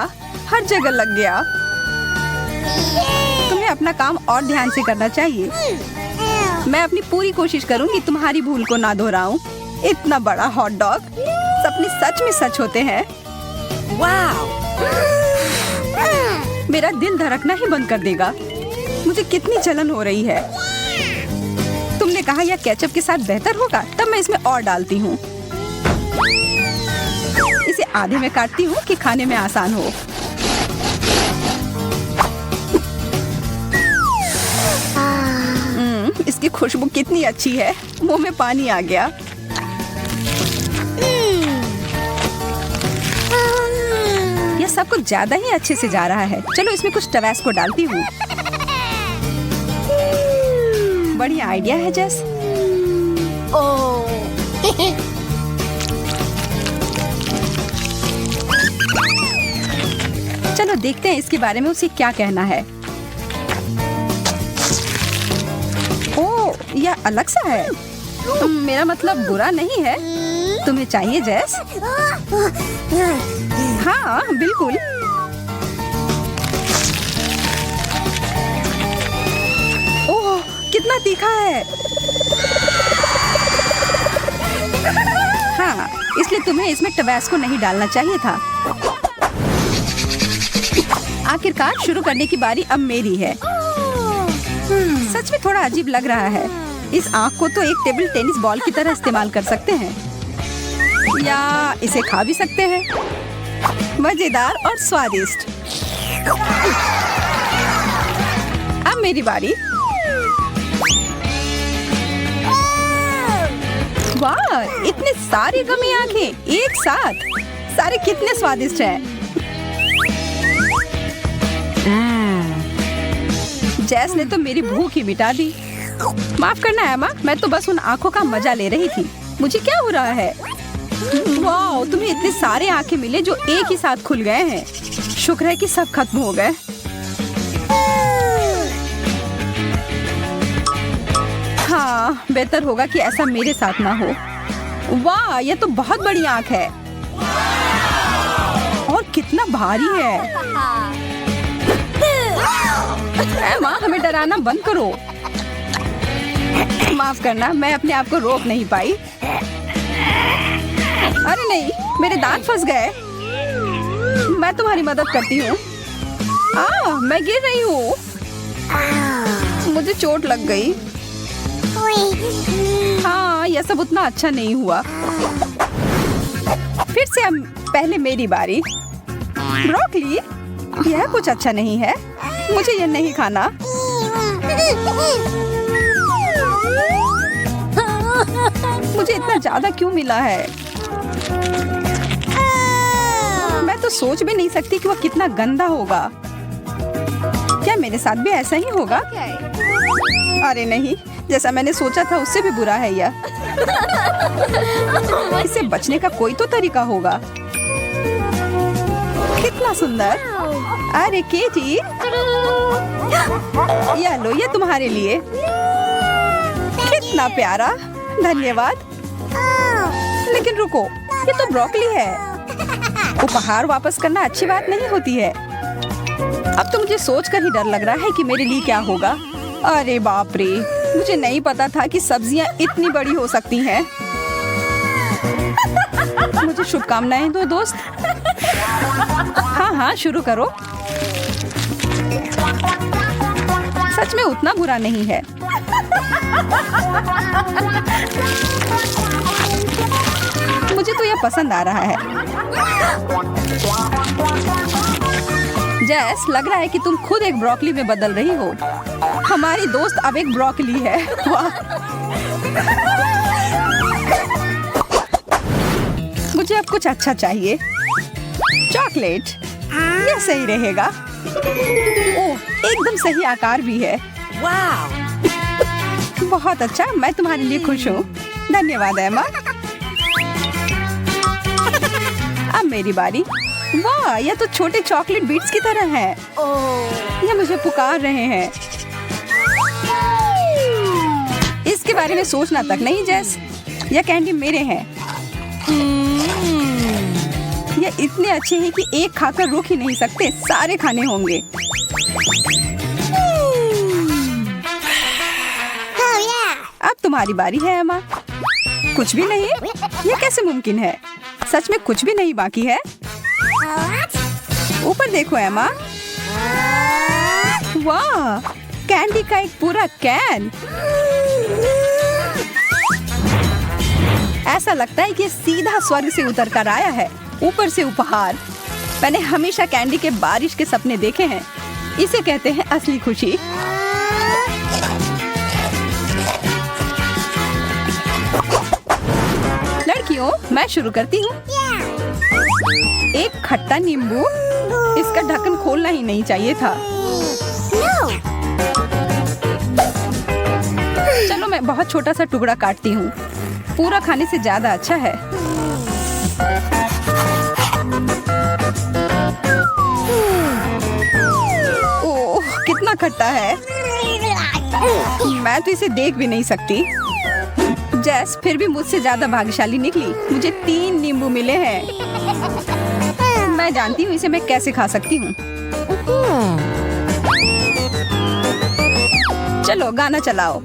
Speaker 1: हर जगह लग गया। तुम्हें अपना काम और ध्यान से करना चाहिए। मैं अपनी पूरी कोशिश करूंगी तुम्हारी भूल को ना दोहराऊं। इतना बड़ा हॉट डॉग, सपने सच में सच होते हैं। वाह, मेरा दिल धड़कना ही बंद कर देगा। मुझे कितनी जलन हो रही है। तुमने कहा यह केचप के साथ बेहतर होगा, तब मैं इसमें और डालती हूँ। इसे आधे में काटती हूँ कि खाने में आसान हो। इसकी खुशबू कितनी अच्छी है। मुंह में पानी आ गया। यह सब कुछ ज्यादा ही अच्छे से जा रहा है। चलो इसमें कुछ टबैस्को डालती हूँ। बढ़िया आइडिया है जेस। चलो देखते हैं इसके बारे में उसे क्या कहना है। ओह, यह अलग सा है। मेरा मतलब बुरा नहीं है। तुम्हें चाहिए जेस? हाँ, बिल्कुल। ओह, कितना तीखा है। हाँ, इसलिए तुम्हें इसमें टबैस्को नहीं डालना चाहिए था। आखिरकार शुरू करने की बारी अब मेरी है। सच में थोड़ा अजीब लग रहा है। इस आँख को तो एक टेबल टेनिस बॉल की तरह इस्तेमाल कर सकते हैं, या इसे खा भी सकते हैं। मजेदार और स्वादिष्ट। अब मेरी बारी। वाह, इतने सारे गमी आंखें एक साथ। सारे कितने स्वादिष्ट हैं। जैस ने तो मेरी भूख ही मिटा दी। माफ करना एमा, मैं तो बस उन आँखों का मजा ले रही थी। मुझे क्या हो रहा है? वाह, तुम्हें इतने सारे आँखें मिले जो एक ही साथ खुल गए हैं। शुक्र है कि सब खत्म हो गए। हाँ, बेहतर होगा कि ऐसा मेरे साथ ना हो। वाह, ये तो बहुत बड़ी आँख है और कितना भारी है। एमा, हमें डराना बंद करो। माफ करना, मैं अपने आप को रोक नहीं पाई। अरे नहीं, मेरे दांत फंस गए। मैं तुम्हारी मदद करती हूँ। मैं गिर रही हूँ। मुझे चोट लग गई। हाँ, यह सब उतना अच्छा नहीं हुआ। फिर से अब पहले मेरी बारी। ब्रोकली, यह कुछ अच्छा नहीं है। मुझे यह नहीं खाना। मुझे इतना ज्यादा क्यों मिला है? मैं तो सोच भी नहीं सकती कि वह कितना गंदा होगा। क्या मेरे साथ भी ऐसा ही होगा? अरे नहीं, जैसा मैंने सोचा था उससे भी बुरा है यह। इससे बचने का कोई तो तरीका होगा। कितना सुंदर। अरे केटी, यह लो, ये तुम्हारे लिए। कितना प्यारा, धन्यवाद। लेकिन रुको, ये तो ब्रोकली है। उपहार वापस करना अच्छी बात नहीं होती है। अब तो मुझे सोचकर ही डर लग रहा है कि मेरे लिए क्या होगा। अरे बाप रे, मुझे नहीं पता था कि सब्जियां इतनी बड़ी हो सकती हैं। मुझे शुभकामनाएं दो दोस्त। हाँ, शुरू करो। सच में उतना बुरा नहीं है। मुझे तो यह पसंद आ रहा है। जैस, लग रहा है कि तुम खुद एक ब्रोकली में बदल रही हो। हमारी दोस्त अब एक ब्रोकली है। वाह। मुझे अब कुछ अच्छा चाहिए। चॉकलेट, यह सही रहेगा। ओह, एकदम सही आकार भी है। वाह, बहुत अच्छा। मैं तुम्हारे लिए खुश हूँ। धन्यवाद एमा। अब मेरी बारी। वाह, यह तो छोटे चॉकलेट बीट्स की तरह है। यह मुझे पुकार रहे हैं। इसके बारे में सोचना तक नहीं जैस। यह कैंडी मेरे हैं। यह इतने अच्छे हैं कि एक खाकर रुक ही नहीं सकते। सारे खाने होंगे। अब तुम्हारी बारी है एमा। कुछ भी नहीं? यह कैसे मुमकिन है? सच में कुछ भी नहीं बाकी है? ऊपर देखो एमा। वाह, कैंडी का एक पूरा कैन। ऐसा लगता है कि सीधा स्वर्ग से उतर कर आया है। ऊपर से उपहार। मैंने हमेशा कैंडी के बारिश के सपने देखे हैं। इसे कहते हैं असली खुशी। लड़कियों, मैं शुरू करती हूँ। एक खट्टा नींबू। इसका ढक्कन खोलना ही नहीं चाहिए था। चलो, मैं बहुत छोटा सा टुकड़ा काटती हूँ। पूरा खाने से ज्यादा अच्छा है। ओह, कितना खट्टा है। मैं तो इसे देख भी नहीं सकती। जैस फिर भी मुझसे ज्यादा भाग्यशाली निकली। मुझे 3 नींबू मिले हैं। मैं जानती हूँ इसे मैं कैसे खा सकती हूँ। चलो, गाना चलाओ।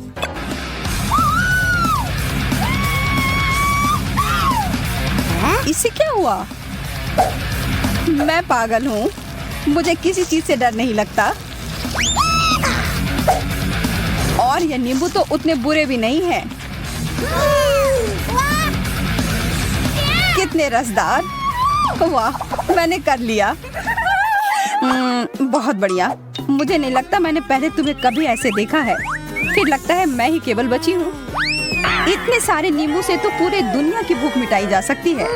Speaker 1: इससे क्या हुआ? मैं पागल हूँ। मुझे किसी चीज से डर नहीं लगता। और ये नींबू तो उतने बुरे भी नहीं हैं। कितने रसदार। वाह, मैंने कर लिया। बहुत बढ़िया। मुझे नहीं लगता मैंने पहले तुम्हें कभी ऐसे देखा है। फिर लगता है मैं ही केवल बची हूँ। इतने सारे नींबू से तो पूरे दुनिया की भूख मिटाई जा सकती है।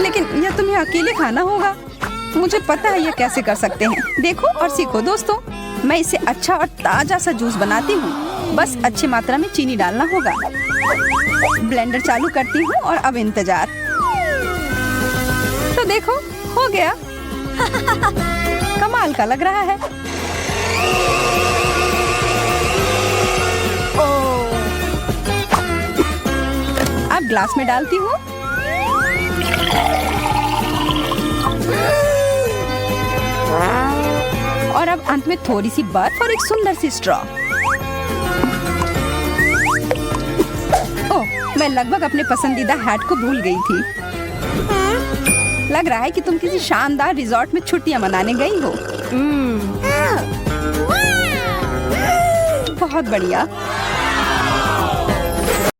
Speaker 1: लेकिन यह तुम्हें अकेले खाना होगा। मुझे पता है यह कैसे कर सकते हैं। देखो और सीखो दोस्तों। मैं इसे अच्छा और ताजा सा जूस बनाती हूँ।
Speaker 2: बस अच्छी मात्रा में चीनी डालना होगा। ब्लेंडर चालू करती हूँ और अब इंतजार। तो देखो, हो गया। कमाल का लग रहा है। ओह, अब ग्लास में डालती हूँ। और अब अंत में थोड़ी सी बर्फ और एक सुंदर सी स्ट्रॉ। ओह, मैं लगभग अपने पसंदीदा हैट को भूल गई थी। लग रहा है कि तुम किसी शानदार रिजॉर्ट में छुट्टियां मनाने गई हो। बहुत बढ़िया।